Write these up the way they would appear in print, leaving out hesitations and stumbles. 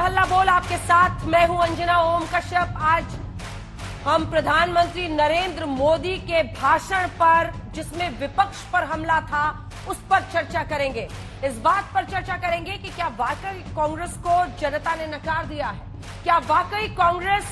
हल्ला बोल आपके साथ मैं हूं अंजना ओम कश्यप। आज हम प्रधानमंत्री नरेंद्र मोदी के भाषण पर, जिसमें विपक्ष पर हमला था, उस पर चर्चा करेंगे। इस बात पर चर्चा करेंगे कि क्या वाकई कांग्रेस को जनता ने नकार दिया है, क्या वाकई कांग्रेस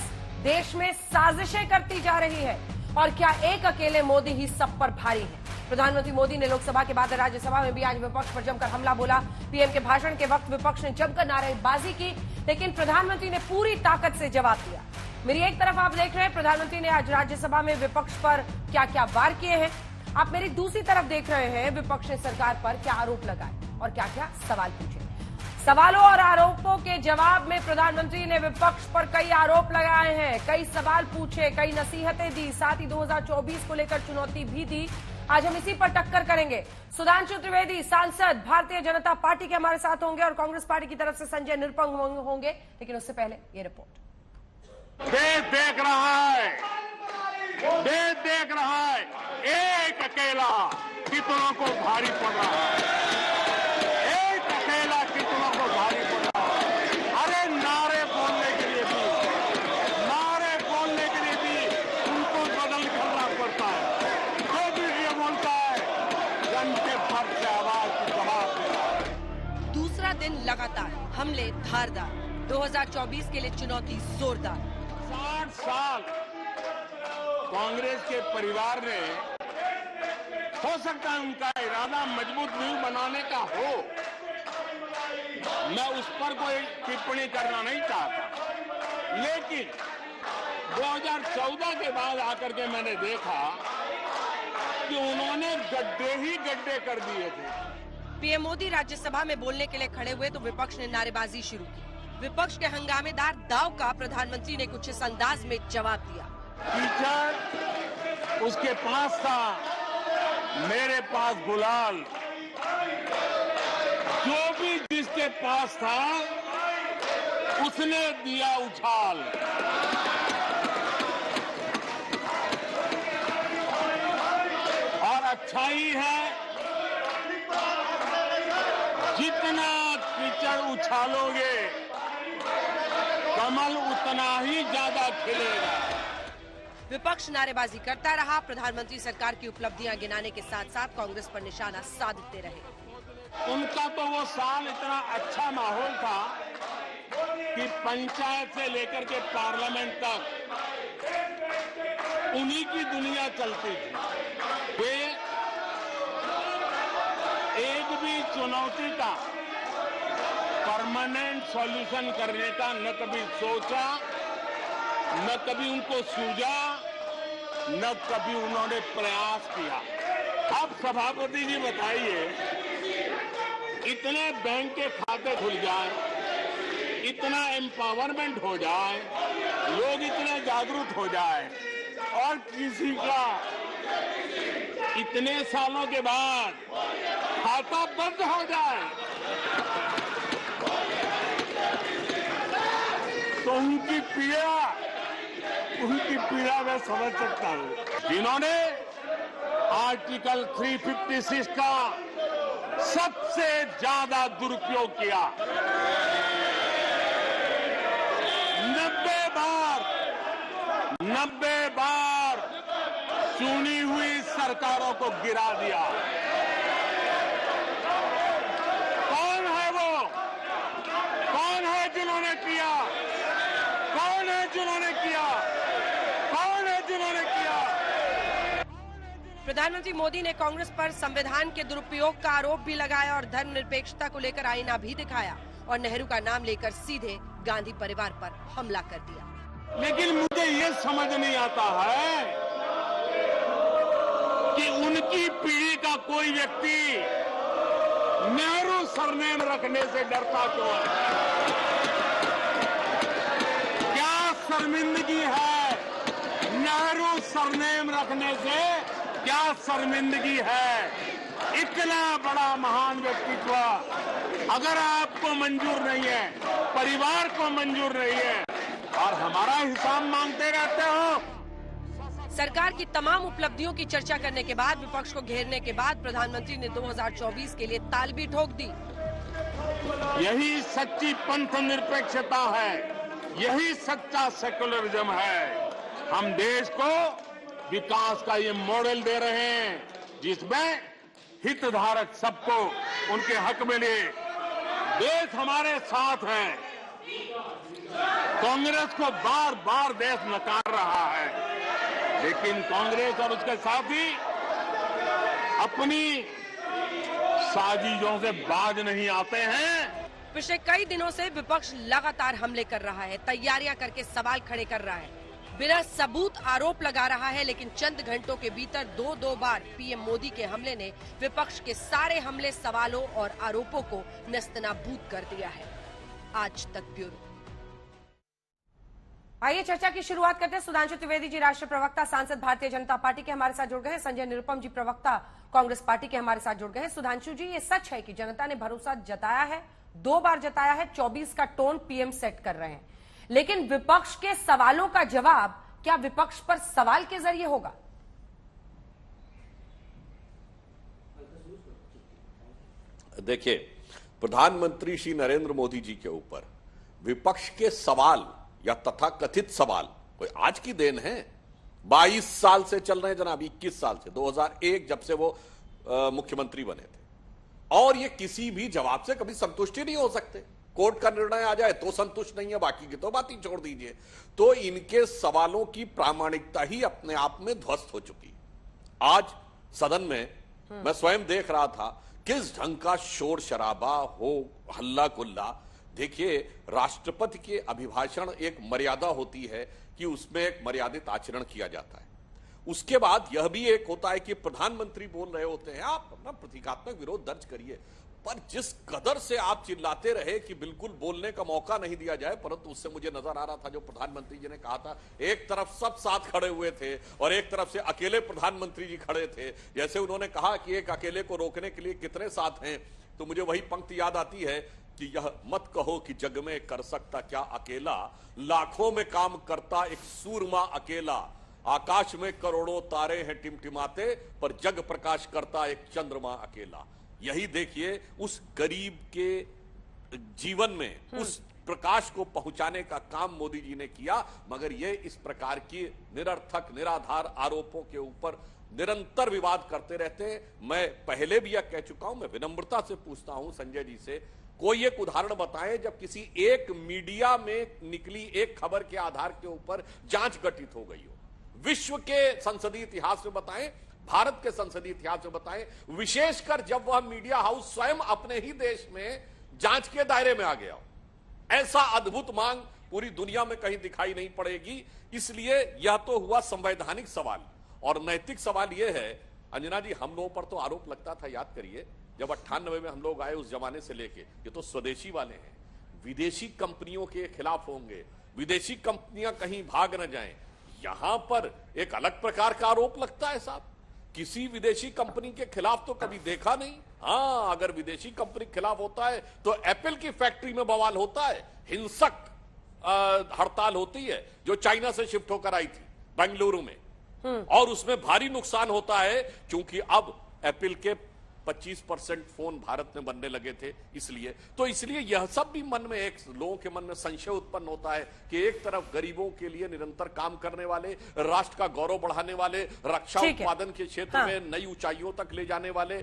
देश में साजिशें करती जा रही है और क्या एक अकेले मोदी ही सब पर भारी है। प्रधानमंत्री मोदी ने लोकसभा के बाद राज्यसभा में भी आज विपक्ष पर जमकर हमला बोला। पीएम के भाषण के वक्त विपक्ष ने जमकर नारेबाजी की, लेकिन प्रधानमंत्री ने पूरी ताकत से जवाब दिया। मेरी एक तरफ आप देख रहे हैं प्रधानमंत्री ने आज राज्यसभा में विपक्ष पर क्या क्या वार किए हैं, आप मेरी दूसरी तरफ देख रहे हैं विपक्ष ने सरकार पर क्या आरोप लगाए और क्या क्या सवाल पूछे। सवालों और आरोपों के जवाब में प्रधानमंत्री ने विपक्ष पर कई आरोप लगाए हैं, कई सवाल पूछे, कई नसीहतें दी, साथ ही 2024 को लेकर चुनौती भी दी। आज हम इसी पर टक्कर करेंगे। सुधांशु त्रिवेदी सांसद भारतीय जनता पार्टी के हमारे साथ होंगे और कांग्रेस पार्टी की तरफ से संजय निरुपम होंगे, लेकिन उससे पहले ये रिपोर्ट। देश देख रहा है, देश देख रहा है, एक अकेला कितनों को भारी पड़ रहा है, एक अकेला कितनों को भारी पड़ रहा है। अरे नारे बोलने के लिए भी उनको बदल करना पड़ता है। जो भी ये बोलता है जन के फर्ज से आवाज की जवाब देता है। दूसरा दिन लगातार हमले धारदार, 2024 के लिए चुनौती जोरदार। 60 साल कांग्रेस के परिवार ने, हो सकता है उनका इरादा मजबूत नींव बनाने का हो, मैं उस पर कोई टिप्पणी करना नहीं चाहता, लेकिन 2014 के बाद आकर के मैंने देखा कि उन्होंने गड्ढे ही गड्ढे कर दिए थे। पीएम मोदी राज्यसभा में बोलने के लिए खड़े हुए तो विपक्ष ने नारेबाजी शुरू की। विपक्ष के हंगामेदार दाव का प्रधानमंत्री ने कुछ इस अंदाज में जवाब दिया। टीचर उसके पास था, मेरे पास गुलाल, जो भी जिसके पास था उसने दिया उछाल। और अच्छा ही है, जितना कीचड़ उछालोगे कमल उतना ही ज्यादा खिलेगा। विपक्ष नारेबाजी करता रहा। प्रधानमंत्री सरकार की उपलब्धियां गिनाने के साथ साथ कांग्रेस पर निशाना साधते रहे। उनका तो वो साल इतना अच्छा माहौल था कि पंचायत से लेकर के पार्लियामेंट तक उन्हीं की दुनिया चलती थी। वे एक भी चुनौती का परमानेंट सॉल्यूशन करने का न कभी सोचा, न कभी उनको सूझा, न कभी उन्होंने प्रयास किया। अब सभापति जी बताइए, इतने बैंक के खाते खुल जाए, इतना एम्पावरमेंट हो जाए, लोग इतने जागरूक हो जाए और किसी का इतने सालों के बाद खाता बंद हो जाए तो उनकी पीड़ा मैं समझ सकता हूं। जिन्होंने आर्टिकल 356 का सबसे ज्यादा दुरुपयोग किया, 90 बार चुनी हुई सरकारों को गिरा दिया। कौन है वो? कौन है जिन्होंने किया? कौन है जिन्होंने किया? कौन है जिन्होंने किया? प्रधानमंत्री मोदी ने कांग्रेस पर संविधान के दुरुपयोग का आरोप भी लगाया और धर्मनिरपेक्षता को लेकर आईना भी दिखाया और नेहरू का नाम लेकर सीधे गांधी परिवार पर हमला कर दिया। लेकिन मुझे ये समझ नहीं आता है कि उनकी पीढ़ी का कोई व्यक्ति नेहरू सरनेम रखने से डरता क्यों है? क्या शर्मिंदगी है नेहरू सरनेम रखने से? क्या शर्मिंदगी है? इतना बड़ा महान व्यक्तित्व अगर आपको मंजूर नहीं है, परिवार को मंजूर नहीं है और हमारा हिसाब मांगते रहते हो। सरकार की तमाम उपलब्धियों की चर्चा करने के बाद, विपक्ष को घेरने के बाद प्रधानमंत्री ने 2024 के लिए ताल भी ठोक दी। यही सच्ची पंथ निरपेक्षता है, यही सच्चा सेकुलरिज्म है। हम देश को विकास का ये मॉडल दे रहे हैं जिसमें हितधारक सबको उनके हक मिले। देश हमारे साथ है। कांग्रेस को बार बार देश नकार रहा है, लेकिन कांग्रेस और उसके साथी अपनी साजिशों से बाज नहीं आते हैं। पिछले कई दिनों से विपक्ष लगातार हमले कर रहा है, तैयारियां करके सवाल खड़े कर रहा है, बिना सबूत आरोप लगा रहा है, लेकिन चंद घंटों के भीतर दो बार पीएम मोदी के हमले ने विपक्ष के सारे हमले, सवालों और आरोपों को नेस्तनाबूद कर दिया है। आज तक ब्यूरो। आइए चर्चा की शुरुआत करते हैं। सुधांशु त्रिवेदी जी राष्ट्रीय प्रवक्ता सांसद भारतीय जनता पार्टी के हमारे साथ जुड़ गए हैं। संजय निरुपम जी प्रवक्ता कांग्रेस पार्टी के हमारे साथ जुड़ गए हैं। सुधांशु जी, ये सच है कि जनता ने भरोसा जताया है, 2 बार जताया है, 24 का टोन पीएम सेट कर रहे हैं, लेकिन विपक्ष के सवालों का जवाब क्या विपक्ष पर सवाल के जरिए होगा? देखिए, प्रधानमंत्री श्री नरेंद्र मोदी जी के ऊपर विपक्ष के सवाल या तथाकथित सवाल कोई आज की देन है। 22 साल से चल रहे हैं जनाब, 21 साल से, 2001 जब से वो मुख्यमंत्री बने थे, और ये किसी भी जवाब से कभी संतुष्टि नहीं हो सकते। कोर्ट का निर्णय आ जाए तो संतुष्ट नहीं है, बाकी की तो बात ही छोड़ दीजिए। तो इनके सवालों की प्रामाणिकता ही अपने आप में ध्वस्त हो चुकी। आज सदन में मैं स्वयं देख रहा था किस ढंग का शोर शराबा हो, हल्ला गुल्ला। देखिए, राष्ट्रपति के अभिभाषण एक मर्यादा होती है कि उसमें एक मर्यादित आचरण किया जाता है। उसके बाद यह भी एक होता है कि प्रधानमंत्री बोल रहे होते हैं, आप अपना प्रतीकात्मक विरोध दर्ज करिए, पर जिस कदर से आप चिल्लाते रहे कि बिल्कुल बोलने का मौका नहीं दिया जाए। परंतु उससे मुझे नजर आ रहा था जो प्रधानमंत्री जी ने कहा था, एक तरफ सब साथ खड़े हुए थे और एक तरफ से अकेले प्रधानमंत्री जी खड़े थे। जैसे उन्होंने कहा कि एक अकेले को रोकने के लिए कितने साथ हैं, तो मुझे वही पंक्ति याद आती है कि यह मत कहो कि जग में कर सकता क्या अकेला, लाखों में काम करता एक सूरमा अकेला, आकाश में करोड़ों तारे हैं टिमटिमाते, पर जग प्रकाश करता एक चंद्रमा अकेला। यही देखिए, उस गरीब के जीवन में उस प्रकाश को पहुंचाने का काम मोदी जी ने किया। मगर ये इस प्रकार की निरर्थक निराधार आरोपों के ऊपर निरंतर विवाद करते रहते हैं। मैं पहले भी यह कह चुका हूं, मैं विनम्रता से पूछता हूं संजय जी से, कोई एक उदाहरण बताएं जब किसी एक मीडिया में निकली एक खबर के आधार के ऊपर जांच गठित हो गई हो। विश्व के संसदीय इतिहास में बताएं, भारत के संसदीय इतिहास में बताएं, विशेषकर जब वह मीडिया हाउस स्वयं अपने ही देश में जांच के दायरे में आ गया हो। ऐसा अद्भुत मांग पूरी दुनिया में कहीं दिखाई नहीं पड़ेगी। इसलिए यह तो हुआ संवैधानिक सवाल, और नैतिक सवाल यह है, अंजना जी, हम लोगों पर तो आरोप लगता था, याद करिए, जब 98 में हम लोग आए उस जमाने से लेके, ये तो स्वदेशी वाले हैं, विदेशी कंपनियों के खिलाफ होंगे, विदेशी कंपनियां कहीं भाग न जाएं। यहां पर एक अलग प्रकार का आरोप लगता है साहब, किसी विदेशी कंपनी के खिलाफ तो कभी देखा नहीं। हां, अगर विदेशी कंपनी के खिलाफ होता है तो एप्पल की फैक्ट्री में बवाल होता है, हिंसक हड़ताल होती है जो चाइना से शिफ्ट होकर आई थी बेंगलुरु में, और उसमें भारी नुकसान होता है क्योंकि अब एप्पल के 25% फोन भारत में बनने लगे थे। इसलिए यह सब भी मन में, एक लोगों के मन में संशय उत्पन्न होता है कि एक तरफ गरीबों के लिए निरंतर काम करने वाले, राष्ट्र का गौरव बढ़ाने वाले, रक्षा उत्पादन के क्षेत्र में नई ऊंचाइयों तक ले जाने वाले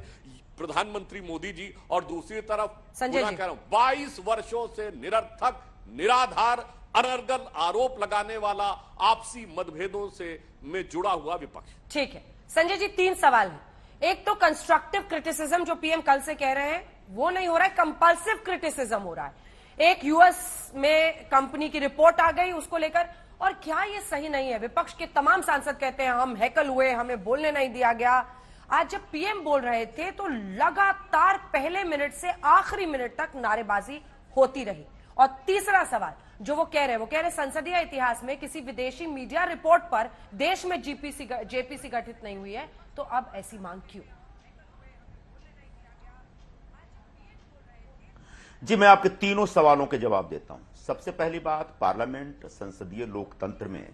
प्रधानमंत्री मोदी जी, और दूसरी तरफ संजय जी, कह रहा हूं 22 वर्षों से निरर्थक निराधार अनर्गल आरोप लगाने वाला, आपसी मतभेदों से में जुड़ा हुआ विपक्ष। ठीक है संजय जी, 3 सवाल हैं। एक तो कंस्ट्रक्टिव क्रिटिसिज्म जो पीएम कल से कह रहे हैं वो नहीं हो रहा है, कंपल्सिव क्रिटिसिज्म हो रहा है। एक यूएस में कंपनी की रिपोर्ट आ गई उसको लेकर, और क्या ये सही नहीं है? विपक्ष के तमाम सांसद कहते हैं हम हैकल हुए, हमें बोलने नहीं दिया गया। आज जब पीएम बोल रहे थे तो लगातार पहले मिनट से आखिरी मिनट तक नारेबाजी होती रही। और तीसरा सवाल जो वो कह रहे संसदीय इतिहास में किसी विदेशी मीडिया रिपोर्ट पर देश में जेपीसी गठित नहीं हुई है, तो अब ऐसी मांग क्यों? जी, मैं आपके तीनों सवालों के जवाब देता हूं। सबसे पहली बात, पार्लियामेंट संसदीय लोकतंत्र में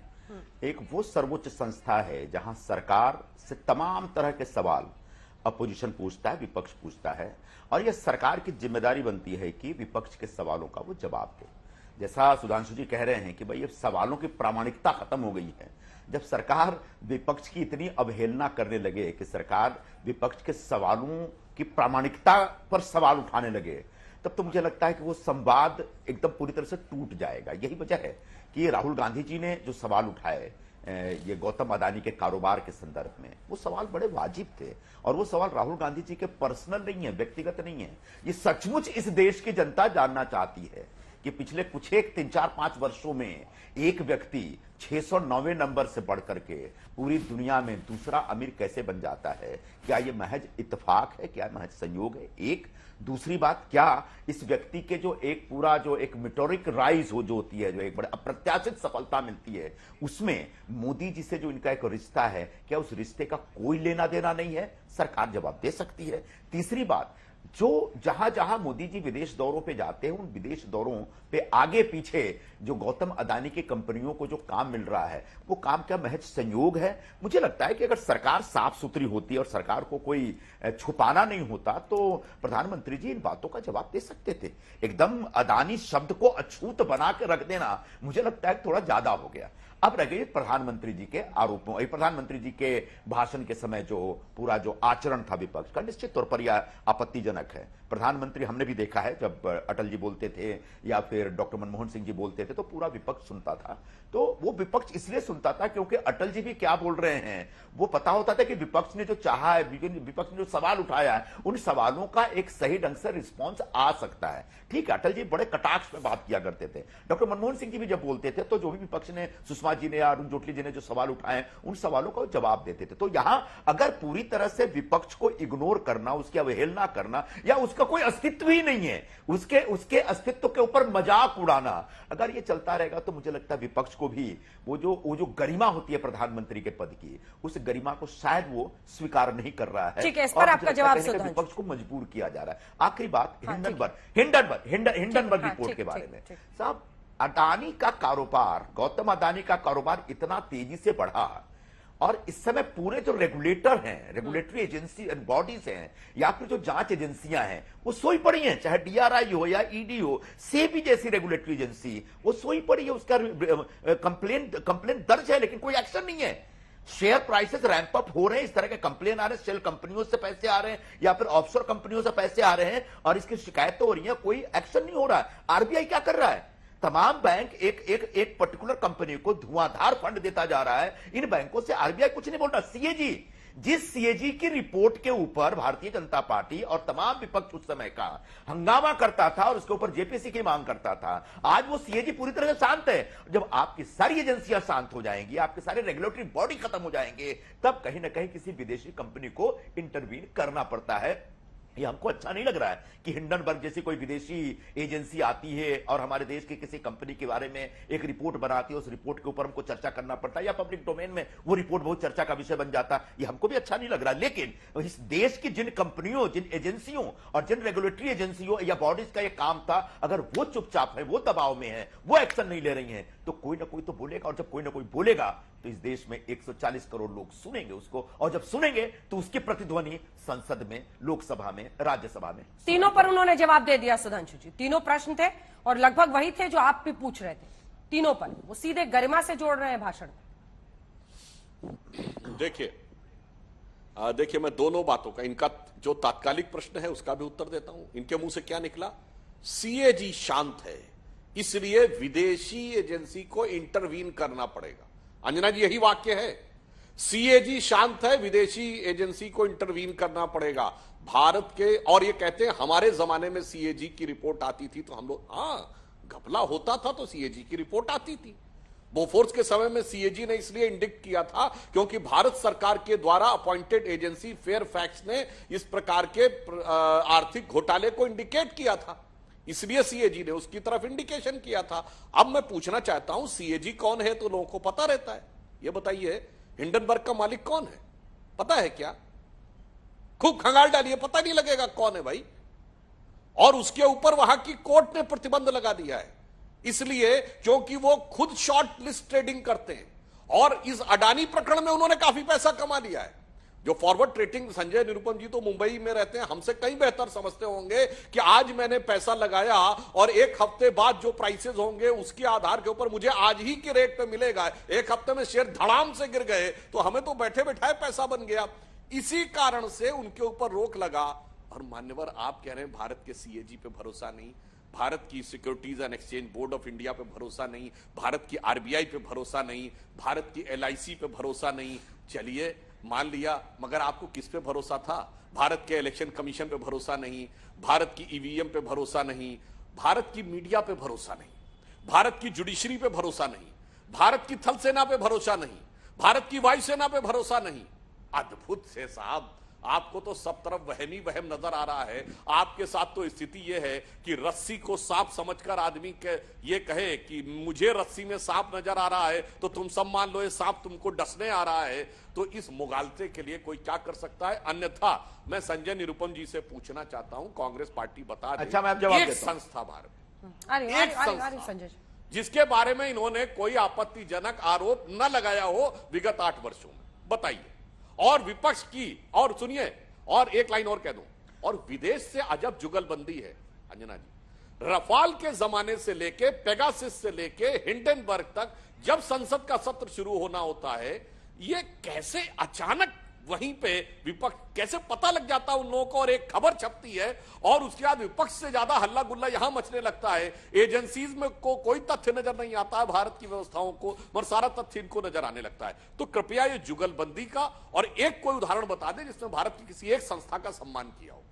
एक वो सर्वोच्च संस्था है जहां सरकार से तमाम तरह के सवाल अपोजिशन पूछता है, विपक्ष पूछता है, और यह सरकार की जिम्मेदारी बनती है कि विपक्ष के सवालों का वो जवाब दे। जैसा सुधांशु जी कह रहे हैं कि भाई ये सवालों की प्रामाणिकता खत्म हो गई है। जब सरकार विपक्ष की इतनी अवहेलना करने लगे कि सरकार विपक्ष के सवालों की प्रामाणिकता पर सवाल उठाने लगे, तब तो मुझे लगता है कि वो संवाद एकदम पूरी तरह से टूट जाएगा। यही वजह है कि राहुल गांधी जी ने जो सवाल उठाए ये गौतम अदानी के कारोबार के संदर्भ में, वो सवाल बड़े वाजिब थे। और वो सवाल राहुल गांधी जी के पर्सनल नहीं है, व्यक्तिगत नहीं है। ये सचमुच इस देश की जनता जानना चाहती है कि पिछले कुछ 3-4-5 वर्षों में एक व्यक्ति 609वें नंबर से बढ़ करके पूरी दुनिया में दूसरा अमीर कैसे बन जाता है। क्या यह महज इत्तेफाक है, क्या महज संयोग है? एक दूसरी बात, क्या इस व्यक्ति के जो एक पूरा जो एक मेटोरिक राइज हो जो होती है, जो एक बड़े अप्रत्याशित सफलता मिलती है, उसमें मोदी जी से जो इनका एक रिश्ता है, क्या उस रिश्ते का कोई लेना देना नहीं है? सरकार जवाब दे सकती है। तीसरी बात, जो जहां जहां मोदी जी विदेश दौरों पे जाते हैं, उन विदेश दौरों पे आगे पीछे जो गौतम अदानी की कंपनियों को जो काम मिल रहा है, वो काम क्या महज संयोग है? मुझे लगता है कि अगर सरकार साफ सुथरी होती और सरकार को कोई छुपाना नहीं होता, तो प्रधानमंत्री जी इन बातों का जवाब दे सकते थे। एकदम अदानी शब्द को अछूत बना के रख देना मुझे लगता है थोड़ा ज्यादा हो गया। अब रह गई प्रधानमंत्री जी के आरोपों, प्रधानमंत्री जी के भाषण के समय जो पूरा जो आचरण था विपक्ष का, निश्चित तौर पर यह आपत्तिजनक है। प्रधानमंत्री हमने भी देखा है, जब अटल जी बोलते थे या फिर डॉक्टर मनमोहन सिंह जी बोलते थे तो पूरा विपक्ष सुनता था। तो वो विपक्ष इसलिए सुनता था क्योंकि अटल जी भी क्या बोल रहे हैं वो पता होता था कि विपक्ष ने जो चाहा है, विपक्ष ने जो सवाल उठाया है, उन सवालों का एक सही ढंग से रिस्पॉन्स आ सकता है। ठीक है, अटल जी बड़े कटाक्ष में बात किया करते थे। डॉक्टर मनमोहन सिंह जी भी जब बोलते थे तो जो भी विपक्ष ने, सुषमा जी ने या अरुण जेटली जी ने जो सवाल उठाए, उन सवालों का जवाब देते थे। तो यहां अगर पूरी तरह से विपक्ष को इग्नोर करना, उसकी अवहेलना करना, या उसका कोई अस्तित्व ही नहीं है, उसके अस्तित्व के ऊपर मजाक उड़ाना, अगर ये चलता रहेगा तो मुझे लगता है विपक्ष को भी वो जो गरिमा होती है प्रधानमंत्री के पद की, उस गरिमा को शायद वो स्वीकार नहीं कर रहा है। ठीक है, इस पर आपका जवाब सुधांशु। विपक्ष को मजबूर किया जा रहा है। आखिरी बात, हिंडनबर्ग रिपोर्ट के बारे में। साहब, अदानी का कारोबार, गौतम अदानी का कारोबार इतना तेजी से बढ़ा और इस समय पूरे जो रेगुलेटर हैं, रेगुलेटरी एजेंसी एंड बॉडीज हैं या फिर जो जांच एजेंसियां हैं, वो सोई पड़ी हैं। चाहे डीआरआई हो या ईडी हो, सेबी जैसी रेगुलेटरी एजेंसी, वो सोई पड़ी है। उसका कंप्लेन दर्ज है लेकिन कोई एक्शन नहीं है। शेयर प्राइसेस रैंप अप हो रहे हैं, इस तरह के कंप्लेन आ रहे हैं, शेल कंपनियों से पैसे आ रहे हैं या फिर ऑफशोर कंपनियों से पैसे आ रहे हैं और इसकी शिकायत तो हो रही है, कोई एक्शन नहीं हो रहा है। आरबीआई क्या कर रहा है? तमाम बैंक एक पर्टिकुलर कंपनी को धुआंधार फंड देता जा रहा है। इन बैंकों से आरबीआई कुछ नहीं बोल रहा। सीएजी, जिस सीएजी की रिपोर्ट के ऊपर भारतीय जनता पार्टी और तमाम विपक्ष उस समय का हंगामा करता था और उसके ऊपर जेपीसी की मांग करता था, आज वो सीएजी पूरी तरह से शांत है। जब आपकी सारी एजेंसियां शांत हो जाएंगी, आपके सारे रेगुलेटरी बॉडी खत्म हो जाएंगे, तब कहीं ना कहीं किसी विदेशी कंपनी को इंटरवीन करना पड़ता है। ये हमको अच्छा नहीं लग रहा है कि हिंडनबर्ग जैसी कोई विदेशी एजेंसी आती है और हमारे देश की किसी कंपनी के बारे में एक रिपोर्ट बनाती है, उस रिपोर्ट के ऊपर हमको चर्चा करना पड़ता है या पब्लिक डोमेन में वो रिपोर्ट बहुत चर्चा का विषय बन जाता है। ये हमको भी अच्छा नहीं लग रहा। लेकिन इस देश की जिन कंपनियों, जिन एजेंसियों और जिन रेगुलेटरी एजेंसियों या बॉडीज का ये काम था, अगर वो चुपचाप है, वो दबाव में है, वो एक्शन नहीं ले रही है, तो कोई ना कोई तो बोलेगा। और जब कोई ना कोई बोलेगा तो इस देश में 140 करोड़ लोग सुनेंगे उसको, और जब सुनेंगे तो उसकी प्रतिध्वनि संसद में, लोकसभा में, राज्यसभा में। तीनों पर उन्होंने जवाब दे दिया सुधांशु जी। तीनों प्रश्न थे और लगभग वही थे जो आप भी पूछ रहे थे। तीनों पर वो सीधे गरिमा से जोड़ रहे हैं भाषण में। देखिए मैं दोनों बातों का, इनका जो तात्कालिक प्रश्न है उसका भी उत्तर देता हूं। इनके मुंह से क्या निकला? सीएजी शांत है इसलिए विदेशी एजेंसी को इंटरवीन करना पड़ेगा। अंजना जी, यही वाक्य है। सीएजी शांत है, विदेशी एजेंसी को इंटरवीन करना पड़ेगा भारत के। और ये कहते हैं हमारे जमाने में सीएजी की रिपोर्ट आती थी तो हम लोग, घपला होता था तो सीएजी की रिपोर्ट आती थी। बोफोर्स के समय में सीएजी ने इसलिए इंडिक्ट किया था क्योंकि भारत सरकार के द्वारा अपॉइंटेड एजेंसी फेयरफैक्स ने इस प्रकार के आर्थिक घोटाले को इंडिकेट किया था, इसलिए सीएजी ने उसकी तरफ इंडिकेशन किया था। अब मैं पूछना चाहता हूं, सीएजी कौन है तो लोगों को पता रहता है। यह बताइए, हिंडनबर्ग का मालिक कौन है? पता है क्या? खूब खंगाल डालिए, पता नहीं लगेगा कौन है भाई। और उसके ऊपर वहां की कोर्ट ने प्रतिबंध लगा दिया है, इसलिए क्योंकि वो खुद शॉर्ट लिस्ट ट्रेडिंग करते हैं और इस अडानी प्रकरण में उन्होंने काफी पैसा कमा लिया है। जो फॉरवर्ड ट्रेडिंग संजय निरुपम जी तो मुंबई में रहते हैं, हमसे कहीं बेहतर समझते होंगे कि आज मैंने पैसा लगाया और एक हफ्ते बाद जो प्राइसेस होंगे उसके आधार के ऊपर मुझे आज ही के रेट पे मिलेगा। एक हफ्ते में शेयर धड़ाम से गिर गए तो हमें तो बैठे बैठाए पैसा बन गया। इसी कारण से उनके ऊपर रोक लगा। और मान्यवर आप कह रहे हैं भारत के सीएजी पे भरोसा नहीं, भारत की securities and exchange board of India पे भरोसा नहीं, भारत की आरबीआई पे भरोसा नहीं, भारत की एलआईसी पे भरोसा नहीं। चलिए मान लिया, मगर आपको किस पे भरोसा था? भारत के इलेक्शन कमीशन पे भरोसा नहीं, भारत की ईवीएम पे भरोसा नहीं, भारत की मीडिया पे भरोसा नहीं, भारत की जुडिशरी पे भरोसा नहीं, भारत की थल सेना पे भरोसा नहीं, भारत की वायुसेना पे भरोसा नहीं। अद्भुत से साहब, आपको तो सब तरफ वहम ही वहम नजर आ रहा है। आपके साथ तो स्थिति यह है कि रस्सी को सांप समझकर आदमी के ये कहे कि मुझे रस्सी में सांप नजर आ रहा है तो तुम सब मान लो ये सांप तुमको डसने आ रहा है। तो इस मुगालते के लिए कोई क्या कर सकता है? अन्यथा मैं संजय निरुपम जी से पूछना चाहता हूं, कांग्रेस पार्टी बता दे, अच्छा, मैं अब जवाब एक देता हूं। संस्था भारत में, अरे संजय जी, जिसके बारे में इन्होंने कोई आपत्तिजनक आरोप न लगाया हो विगत 8 वर्षों में, बताइए। और विपक्ष की, और सुनिए, और एक लाइन और कह दूं, और विदेश से अजब जुगलबंदी है अंजना जी। रफाल के जमाने से लेके पेगासिस से लेके हिंडनबर्ग तक जब संसद का सत्र शुरू होना होता है, ये कैसे अचानक वहीं पे विपक्ष कैसे पता लग जाता है उन लोगों को, और एक खबर छपती है और उसके बाद विपक्ष से ज्यादा हल्ला गुल्ला यहां मचने लगता है। एजेंसीज में को कोई तथ्य नजर नहीं आता है भारत की व्यवस्थाओं को, मगर सारा तथ्य इनको नजर आने लगता है। तो कृपया ये जुगलबंदी का और एक कोई उदाहरण बता दें जिसमें भारत की किसी एक संस्था का सम्मान किया हो।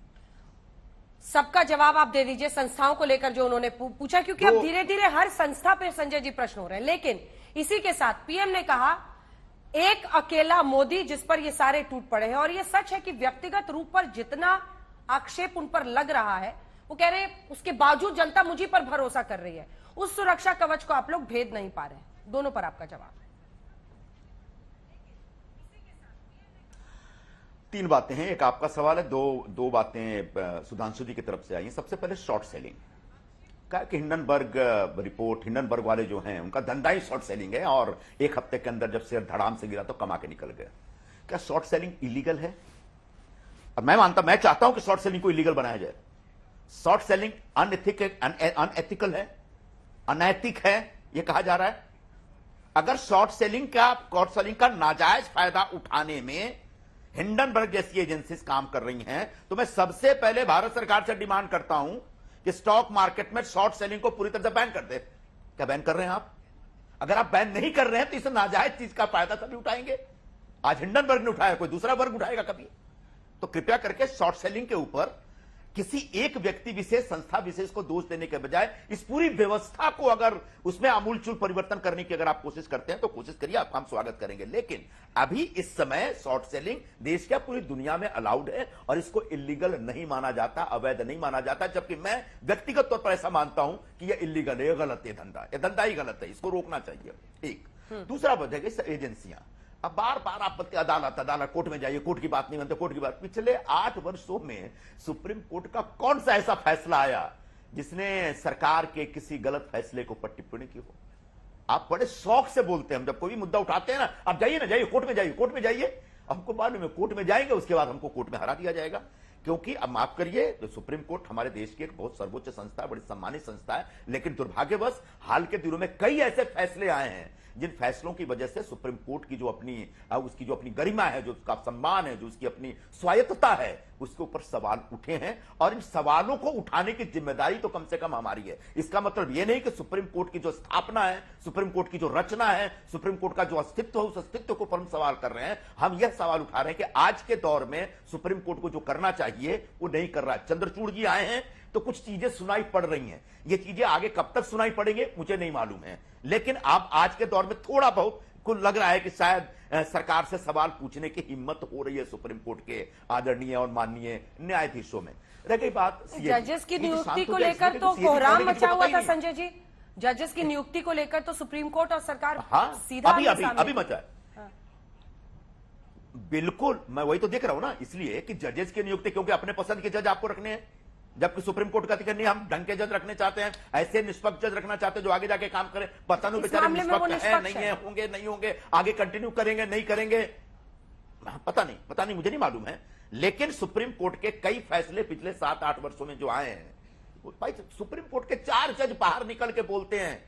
सबका जवाब आप दे दीजिए संस्थाओं को लेकर जो उन्होंने पूछा, क्योंकि अब धीरे धीरे हर संस्था पे संजय जी प्रश्न हो रहे हैं। लेकिन इसी के साथ पीएम ने कहा एक अकेला मोदी जिस पर ये सारे टूट पड़े हैं, और ये सच है कि व्यक्तिगत रूप पर जितना आक्षेप उन पर लग रहा है, वो कह रहे हैं उसके बावजूद जनता मुझी पर भरोसा कर रही है। उस सुरक्षा कवच को आप लोग भेद नहीं पा रहे हैं। दोनों पर आपका जवाब। 3 बातें हैं, एक आपका सवाल है, दो बातें सुधांशु जी की तरफ से आई हैं। सबसे पहले शॉर्ट सेलिंग का कि हिंडनबर्ग रिपोर्ट, हिंडनबर्ग वाले जो हैं उनका धंधा ही शॉर्ट सेलिंग है, और एक हफ्ते के अंदर जब शेयर धड़ाम से गिरा तो कमा के निकल गया। क्या शॉर्ट सेलिंग इलीगल है? और मैं चाहता हूं कि शॉर्ट सेलिंग को इलीगल बनाया जाए। शॉर्ट सेलिंग अनएथिकल है, अनैतिक है, यह कहा जा रहा है। अगर शॉर्ट सेलिंग का नाजायज फायदा उठाने में हिंडनबर्ग जैसी एजेंसीज काम कर रही हैं, तो मैं सबसे पहले भारत सरकार से डिमांड करता हूं कि स्टॉक मार्केट में शॉर्ट सेलिंग को पूरी तरह से बैन कर दे। क्या बैन कर रहे हैं आप? अगर आप बैन नहीं कर रहे हैं तो इस नाजायज चीज का फायदा कभी उठाएंगे? आज हिंडनबर्ग ने उठाया, कोई दूसरा वर्ग उठाएगा कभी? तो कृपया करके शॉर्ट सेलिंग के ऊपर किसी एक व्यक्ति विशेष, संस्था विशेष को दोष देने के बजाय इस पूरी व्यवस्था को अगर उसमें आमूलचूल परिवर्तन करने की अगर आप कोशिश करते हैं तो कोशिश करिए, आपका हम स्वागत करेंगे। लेकिन अभी इस समय शॉर्ट सेलिंग देश क्या पूरी दुनिया में अलाउड है और इसको इलीगल नहीं माना जाता, अवैध नहीं माना जाता। जबकि मैं व्यक्तिगत तौर पर ऐसा मानता हूं कि यह इलीगल है, यह गलत है, ये धंधा ही गलत है, इसको रोकना चाहिए। एक दूसरा वजह है एजेंसियां। अब बार बार आप अदालत कोर्ट में जाइए, कोर्ट की बात नहीं मानते, कोर्ट की बात। पिछले 8 वर्षों में सुप्रीम कोर्ट का कौन सा ऐसा फैसला आया जिसने सरकार के किसी गलत फैसले के ऊपर टिप्पणी की हो? आप बड़े शौक से बोलते हैं, हम जब कोई भी मुद्दा उठाते हैं ना, आप जाइए ना, जाइए कोर्ट में जाइए, कोर्ट में जाइए। हमको मालूम है कोर्ट में जाएंगे, उसके बाद हमको कोर्ट में हरा दिया जाएगा। क्योंकि अब माफ करिए, तो सुप्रीम कोर्ट हमारे देश की एक बहुत सर्वोच्च संस्था है, बड़ी सम्मानित संस्था है। लेकिन दुर्भाग्यवश हाल के दिनों में कई ऐसे फैसले आए हैं जिन फैसलों की वजह से सुप्रीम कोर्ट की उसकी जो अपनी गरिमा है, जो उसका सम्मान है, जो उसकी अपनी स्वायत्तता है, उसके ऊपर सवाल उठे हैं। और इन सवालों को उठाने की जिम्मेदारी तो कम से कम हमारी है। इसका मतलब यह नहीं कि सुप्रीम कोर्ट की जो स्थापना है, सुप्रीम कोर्ट की जो रचना है, सुप्रीम कोर्ट का जो अस्तित्व है, उस अस्तित्व को हम सवाल कर रहे हैं। हम यह सवाल उठा रहे हैं कि आज के दौर में सुप्रीम कोर्ट को जो करना चाहिए वो नहीं कर रहा है। चंद्रचूड़ जी आए हैं तो कुछ चीजें सुनाई पड़ रही हैं, ये चीजें आगे कब तक सुनाई पड़ेंगे मुझे नहीं मालूम है। लेकिन अब आज के दौर में थोड़ा बहुत कुछ लग रहा है कि शायद सरकार से सवाल पूछने की हिम्मत हो रही है सुप्रीम कोर्ट के आदरणीय और माननीय न्यायाधीशों में। रह गई बात जजेस की नियुक्ति को लेकर तो कोहराम मचा हुआ था संजय जी। जजेस की नियुक्ति को लेकर तो सुप्रीम कोर्ट और सरकार सीधा अभी मचा है। बिल्कुल, मैं वही तो देख रहा हूं ना, इसलिए कि जजेस की नियुक्ति क्योंकि अपने पसंद के जज आपको रखने हैं, जबकि सुप्रीम कोर्ट का नहीं, हम ढंग के जज रखने चाहते हैं, ऐसे निष्पक्ष जज रखना चाहते हैं जो आगे जाके काम करें। पता नहीं बेचारे निष्पक्ष है, नहीं है, होंगे नहीं होंगे, आगे कंटिन्यू करेंगे नहीं करेंगे। पता नहीं, मुझे नहीं मालूम है, लेकिन सुप्रीम कोर्ट के कई फैसले पिछले 7-8 वर्षों में जो आए हैं, भाई सुप्रीम कोर्ट के 4 जज बाहर निकल के बोलते हैं,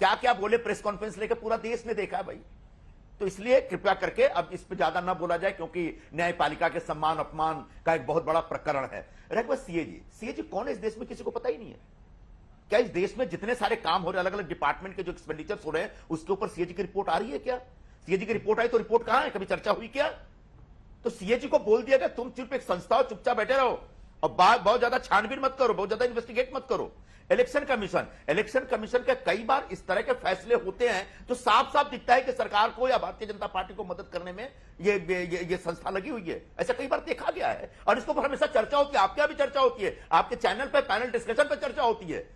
क्या क्या बोले प्रेस कॉन्फ्रेंस लेकर पूरा देश ने देखा भाई। तो इसलिए कृपया करके अब इस पर ज्यादा ना बोला जाए, क्योंकि न्यायपालिका के सम्मान अपमान का एक बहुत बड़ा प्रकरण है। रह गया सीएजी कौन है इस देश में, किसी को पता ही नहीं है। क्या इस देश में जितने सारे काम हो रहे हैं, अलग अलग डिपार्टमेंट के जो एक्सपेंडिचर्स हो रहे हैं, उसके ऊपर सीएजी की रिपोर्ट आ रही है क्या? सीएजी की रिपोर्ट आई तो रिपोर्ट कहां है, कभी चर्चा हुई क्या? तो सीएजी को बोल दिया गया तुम सिर्फ एक संस्था हो, चुपचाप बैठे रहो और बहुत ज्यादा छानबीन मत करो, बहुत ज्यादा इन्वेस्टिगेट मत करो। इलेक्शन कमीशन के कई बार इस तरह के फैसले होते हैं तो साफ साफ दिखता है कि सरकार को या भारतीय जनता पार्टी को मदद करने में ये संस्था लगी हुई है। ऐसा कई बार देखा गया है और इसके ऊपर हमेशा चर्चा होती है, आपके यहाँ भी चर्चा होती है, आपके चैनल पे पैनल डिस्कशन पे चर्चा होती है।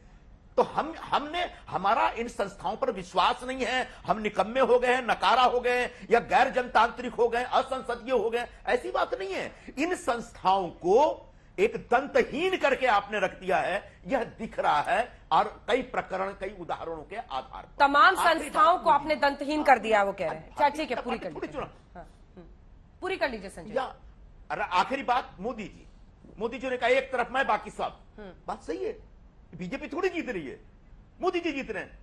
तो हमारा इन संस्थाओं पर विश्वास नहीं है, हम निकम्मे हो गए हैं, नकारा हो गए हैं या गैर जनतांत्रिक हो गए, असंसदीय हो गए, ऐसी बात नहीं है। इन संस्थाओं को एक दंतहीन करके आपने रख दिया है, यह दिख रहा है, और कई प्रकरण, कई उदाहरणों के आधार पर तमाम संस्थाओं को आपने दंतहीन कर दिया, वो कह रहे हैं। ठीक है, पूरी कर लीजिए, पूरी कर लीजिए संजय। आखिरी बात, मोदी जी ने कहा एक तरफ मैं बाकी सब, बात सही है। बीजेपी थोड़ी जीत रही है, मोदी जी जीत रहे हैं।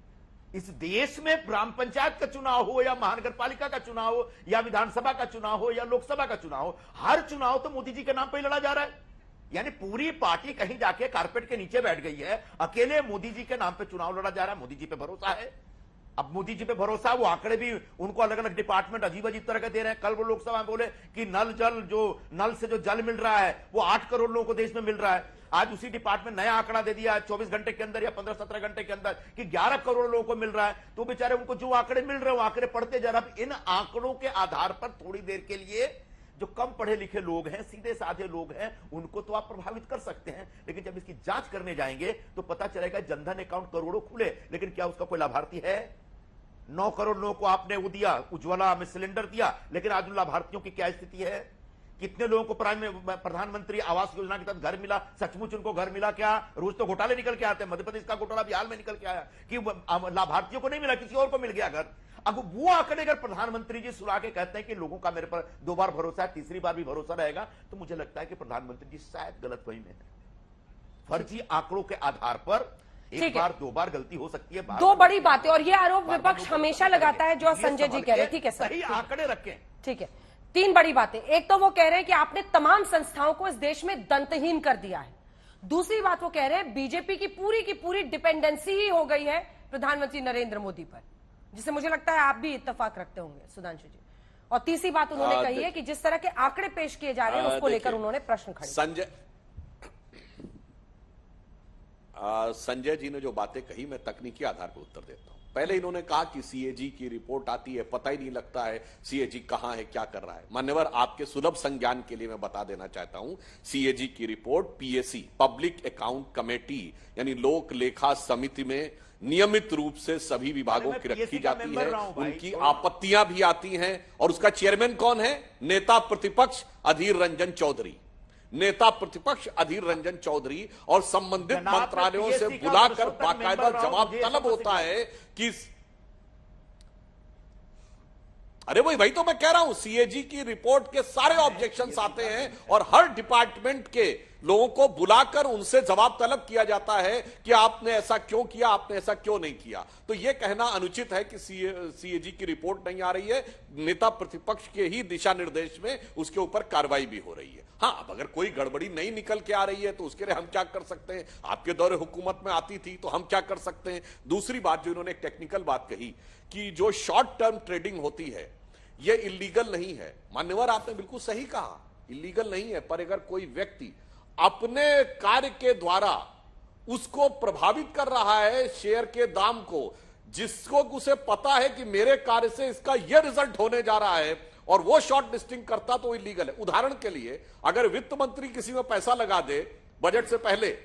इस देश में ग्राम पंचायत का चुनाव हो या महानगर पालिका का चुनाव हो या विधानसभा का चुनाव हो या लोकसभा का चुनाव हो, हर चुनाव तो मोदी जी के नाम पर ही लड़ा जा रहा है। यानी पूरी पार्टी कहीं जाके कारपेट के नीचे बैठ गई है, अकेले मोदी जी के नाम पे चुनाव लड़ा जा रहा है। मोदी जी पे भरोसा है, अब मोदी जी पे भरोसा, वो आंकड़े भी उनको अलग अलग डिपार्टमेंट अजीब तरह के दे रहे हैं। कल वो लोकसभा में बोले कि नल से जो जल मिल रहा है वो 8 करोड़ लोगों को देश में मिल रहा है। आज उसी डिपार्टमेंट नया आंकड़ा दे दिया 24 घंटे के अंदर या 15-17 घंटे के अंदर कि 11 करोड़ लोगों को मिल रहा है। तो बेचारे उनको जो आंकड़े मिल रहे हैं वो आंकड़े पढ़ते जा रहे हैं। इन आंकड़ों के आधार पर थोड़ी देर के लिए जो कम पढ़े लिखे लोग हैं, सीधे साधे लोग हैं, उनको तो आप प्रभावित कर सकते हैं, लेकिन जब इसकी जांच करने जाएंगे तो पता चलेगा जनधन अकाउंट करोड़ों खुले, लेकिन क्या उसका कोई लाभार्थी है? 9 करोड़ लोगों को आपने वो दिया, उज्ज्वला में सिलेंडर दिया, लेकिन आज उन लाभार्थियों की क्या स्थिति है? कितने लोगों को प्रधानमंत्री आवास योजना के तहत घर मिला? सचमुच उनको घर मिला क्या? रोज तो घोटाले निकल के आते हैं, मध्य प्रदेश का घोटाला भी हाल में निकल के आया कि लाभार्थियों को नहीं मिला, किसी और को मिल गया घर। अब वो आंकड़े अगर प्रधानमंत्री जी सुना के कहते हैं कि लोगों का मेरे पर 2 बार भरोसा है, तीसरी बार भी भरोसा रहेगा, तो मुझे लगता है कि प्रधानमंत्री जी शायद गलतफहमी में है। फर्जी आंकड़ों के आधार पर एक बार 2 बार गलती हो सकती है। 2 बड़ी बातें, और ये आरोप विपक्ष हमेशा लगाता है जो संजय जी कह रहे हैं। ठीक है सर, सही आंकड़े रखें। ठीक है, 3 बड़ी बातें। एक तो वो कह रहे हैं कि आपने तमाम संस्थाओं को इस देश में दंतहीन कर दिया है। दूसरी बात वो कह रहे हैं बीजेपी की पूरी डिपेंडेंसी ही हो गई है प्रधानमंत्री नरेंद्र मोदी पर, जिससे मुझे लगता है आप भी इत्तेफाक रखते होंगे सुधांशु जी। और तीसरी बात उन्होंने कही है कि जिस तरह के आंकड़े पेश किए जा रहे हैं उसको लेकर उन्होंने प्रश्न खड़े। संजय जी ने जो बातें कही, मैं तकनीकी आधार पर उत्तर देता हूं। पहले इन्होंने कहा कि सीएजी की रिपोर्ट आती है, पता ही नहीं लगता है सीएजी कहां है, क्या कर रहा है। मान्यवर, आपके सुलभ संज्ञान के लिए मैं बता देना चाहता हूं, सीएजी की report PAC, public account committee, यानी लोक लेखा समिति में नियमित रूप से सभी विभागों की रखी जाती है। उनकी आपत्तियां भी आती हैं, और उसका चेयरमैन कौन है? नेता प्रतिपक्ष अधीर रंजन चौधरी। नेता प्रतिपक्ष अधीर रंजन चौधरी, और संबंधित मंत्रालयों से बुलाकर बाकायदा जवाब तलब होता है कि अरे वही तो मैं कह रहा हूं, सीएजी की रिपोर्ट के सारे ऑब्जेक्शंस आते हैं और हर डिपार्टमेंट के लोगों को बुलाकर उनसे जवाब तलब किया जाता है कि आपने ऐसा क्यों किया, आपने ऐसा क्यों नहीं किया। तो यह कहना अनुचित है कि सीएजी की रिपोर्ट नहीं आ रही है। नेता प्रतिपक्ष के ही दिशा निर्देश में उसके ऊपर कार्रवाई भी हो रही है। हाँ, अब अगर कोई गड़बड़ी नहीं निकल के आ रही है तो उसके लिए हम क्या कर सकते हैं? आपके दौरे हुकूमत में आती थी तो हम क्या कर सकते हैं? दूसरी बात जो इन्होंने एक टेक्निकल बात कही कि जो शॉर्ट टर्म ट्रेडिंग होती है यह इलीगल नहीं है। मान्यवर, आपने बिल्कुल सही कहा, इलीगल नहीं है, पर अगर कोई व्यक्ति अपने कार्य के द्वारा उसको प्रभावित कर रहा है शेयर के दाम को, जिसको उसे पता है कि मेरे कार्य से इसका यह रिजल्ट होने जा रहा है, और वो शॉर्ट लिस्टिंग करता तो इलीगल है। उदाहरण के लिए, अगर वित्त मंत्री किसी में पैसा लगा दे बजट से पहले,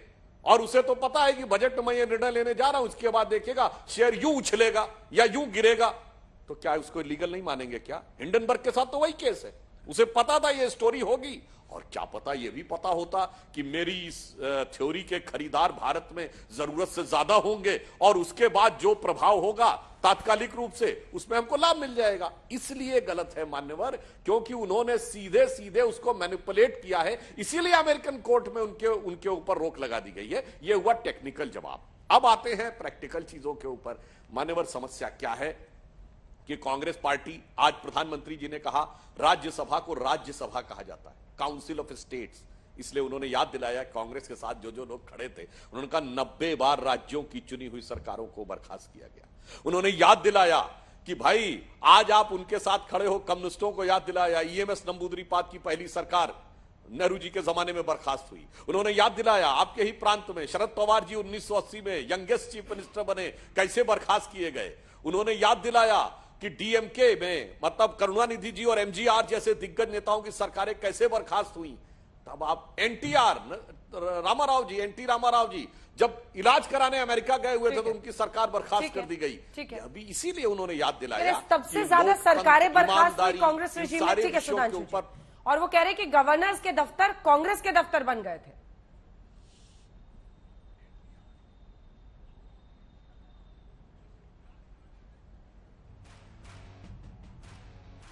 और उसे तो पता है कि बजट में यह निर्णय लेने जा रहा हूं, इसके बाद देखेगा शेयर यूं उछलेगा या यूं गिरेगा, तो क्या उसको इलीगल नहीं मानेंगे क्या? हिंडनबर्ग के साथ तो वही केस है। उसे पता था ये स्टोरी होगी, और क्या पता ये भी पता होता कि मेरी इस थ्योरी के खरीदार भारत में जरूरत से ज्यादा होंगे और उसके बाद जो प्रभाव होगा तात्कालिक रूप से उसमें हमको लाभ मिल जाएगा। इसलिए गलत है मान्यवर, क्योंकि उन्होंने सीधे सीधे उसको मैनिपुलेट किया है, इसीलिए अमेरिकन कोर्ट में उनके ऊपर रोक लगा दी गई है। यह हुआ टेक्निकल जवाब। अब आते हैं प्रैक्टिकल चीजों के ऊपर। मान्यवर, समस्या क्या है कि कांग्रेस पार्टी, आज प्रधानमंत्री जी ने कहा राज्यसभा को राज्यसभा कहा जाता है, काउंसिल ऑफ स्टेट्स, इसलिए उन्होंने याद दिलाया कांग्रेस के साथ जो जो लोग खड़े थे, उन्होंने कहा 90 बार राज्यों की चुनी हुई सरकारों को बर्खास्त किया गया। उन्होंने याद दिलाया कि भाई आज आप उनके साथ खड़े हो, कम्युनिस्टों को याद दिलाया ईएमएस नंबूदरीपाद की पहली सरकार नेहरू जी के जमाने में बर्खास्त हुई। उन्होंने याद दिलाया आपके ही प्रांत में शरद पवार जी 1980 में यंगेस्ट चीफ मिनिस्टर बने, कैसे बर्खास्त किए गए। उन्होंने याद दिलाया कि डीएमके में मतलब करुणानिधि जी और एमजीआर जैसे दिग्गज नेताओं की सरकारें कैसे बर्खास्त हुई। तब आप एनटी रामाराव जी जब इलाज कराने अमेरिका गए हुए थे तो उनकी सरकार बर्खास्त कर दी गई। अभी इसीलिए उन्होंने याद दिलाया तब से ज्यादा सरकारें बर्खास्त हुई कांग्रेस रेजिम में। ठीक है सुधांशु जी, और वो कह रहे कि गवर्नर्स के दफ्तर कांग्रेस के दफ्तर बन गए थे।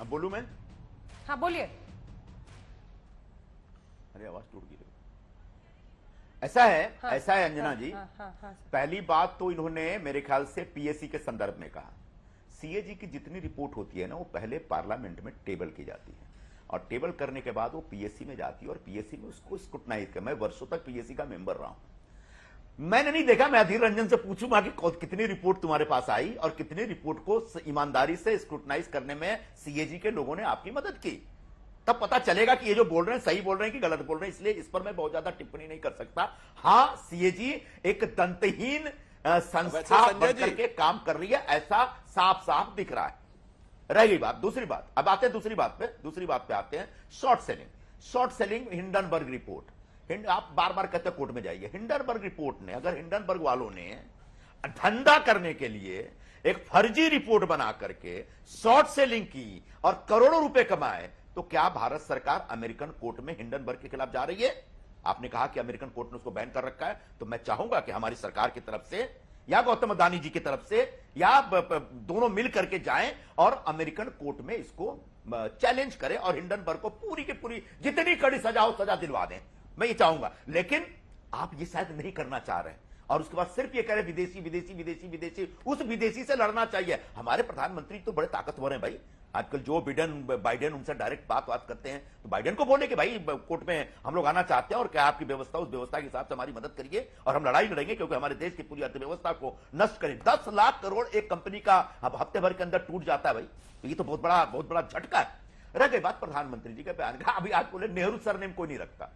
अब बोलूं मैं? हाँ बोलिए। अरे आवाज टूट गई। ऐसा है, हाँ, ऐसा है अंजना जी। हाँ। पहली बात तो इन्होंने मेरे ख्याल से पीएससी के संदर्भ में कहा। सीएजी की जितनी रिपोर्ट होती है ना, वो पहले पार्लियामेंट में टेबल की जाती है और टेबल करने के बाद वो पीएससी में जाती है और पीएससी में उसको स्क्रूटनाइज कर। मैं वर्षों तक पीएससी का मेंबर रहा हूं, मैंने नहीं देखा। मैं अधीर रंजन से पूछूंगा कि कितनी रिपोर्ट तुम्हारे पास आई और कितनी रिपोर्ट को ईमानदारी से स्क्रूटनाइज करने में सीएजी के लोगों ने आपकी मदद की, तब पता चलेगा कि ये जो बोल रहे हैं सही बोल रहे हैं कि गलत बोल रहे हैं। इसलिए इस पर मैं बहुत ज्यादा टिप्पणी नहीं कर सकता। हां, सीएजी एक दंतहीन संस्था बनकर के काम कर रही है, ऐसा साफ साफ दिख रहा है। रह गई बात, दूसरी बात। अब आते हैं दूसरी बात पे आते हैं। Short selling Hindenburg report. आप बार बार कहते हैं कोर्ट में जाइए। हिंडनबर्ग रिपोर्ट ने, अगर हिंडनबर्ग वालों ने धंधा करने के लिए एक फर्जी रिपोर्ट बना करके शॉर्ट सेलिंग की और करोड़ों रुपए कमाए, तो क्या भारत सरकार अमेरिकन कोर्ट में हिंडनबर्ग के खिलाफ जा रही है? आपने कहा कि अमेरिकन कोर्ट ने उसको बैन कर रखा है, तो मैं चाहूंगा कि हमारी सरकार की तरफ से या गौतम अदानी जी की तरफ से या दोनों मिल करके जाएं और अमेरिकन कोर्ट में इसको चैलेंज करें और हिंडनबर्ग को पूरी की पूरी जितनी कड़ी सजा हो सजा दिलवा दें। मैं ये चाहूंगा, लेकिन आप ये शायद नहीं करना चाह रहे हैं और उसके बाद सिर्फ ये कह रहे विदेशी विदेशी विदेशी विदेशी। उस विदेशी से लड़ना चाहिए। हमारे प्रधानमंत्री तो बड़े ताकतवर हैं भाई। आजकल जो बाइडेन उनसे डायरेक्ट बात करते हैं, तो बाइडेन को बोले कि भाई कोर्ट में हम लोग आना चाहते हैं और क्या आपकी व्यवस्था, उस व्यवस्था के हिसाब से हमारी मदद करिए और हम लड़ाई लड़ेंगे, क्योंकि हमारे देश की पूरी अर्थव्यवस्था को नष्ट करें। 10 लाख करोड़ एक कंपनी का अब हफ्ते भर के अंदर टूट जाता है भाई, तो ये तो बहुत बड़ा झटका है। रह गई बात प्रधानमंत्री जी के बयान का। अभी आज बोले नेहरू सरनेम कोई नहीं रखता।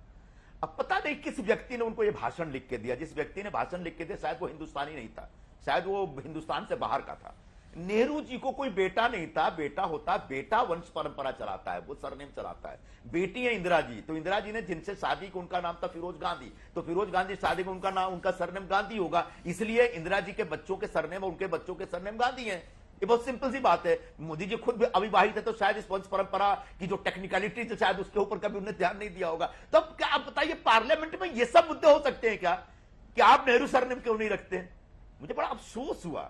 अब पता नहीं किस व्यक्ति ने उनको ये भाषण लिख के दिया। जिस व्यक्ति ने भाषण लिख के दिया शायद वो हिंदुस्तानी नहीं था, शायद वो हिंदुस्तान से बाहर का था। नेहरू जी को कोई बेटा नहीं था, बेटा होता, बेटा वंश परंपरा चलाता है, वो सरनेम चलाता है। बेटी है इंदिरा जी, तो इंदिरा जी ने जिनसे शादी की उनका नाम था फिरोज गांधी, तो फिरोज गांधी शादी को उनका नाम, उनका सरनेम गांधी होगा, इसलिए इंदिरा जी के बच्चों के सरनेम और उनके बच्चों के सरनेम गांधी हैं। ये बहुत सिंपल सी बात है। मोदी जी खुद भी अविवाहित है, तो शायद इस वंश परंपरा की जो टेक्निकलिटी शायद उसके ऊपर कभी उन्हें ध्यान नहीं दिया होगा। तो अब क्या आप बताइए, पार्लियामेंट में ये सब मुद्दे हो सकते हैं क्या कि आप नेहरू सरनेम क्यों नहीं रखते? मुझे बड़ा अफसोस हुआ।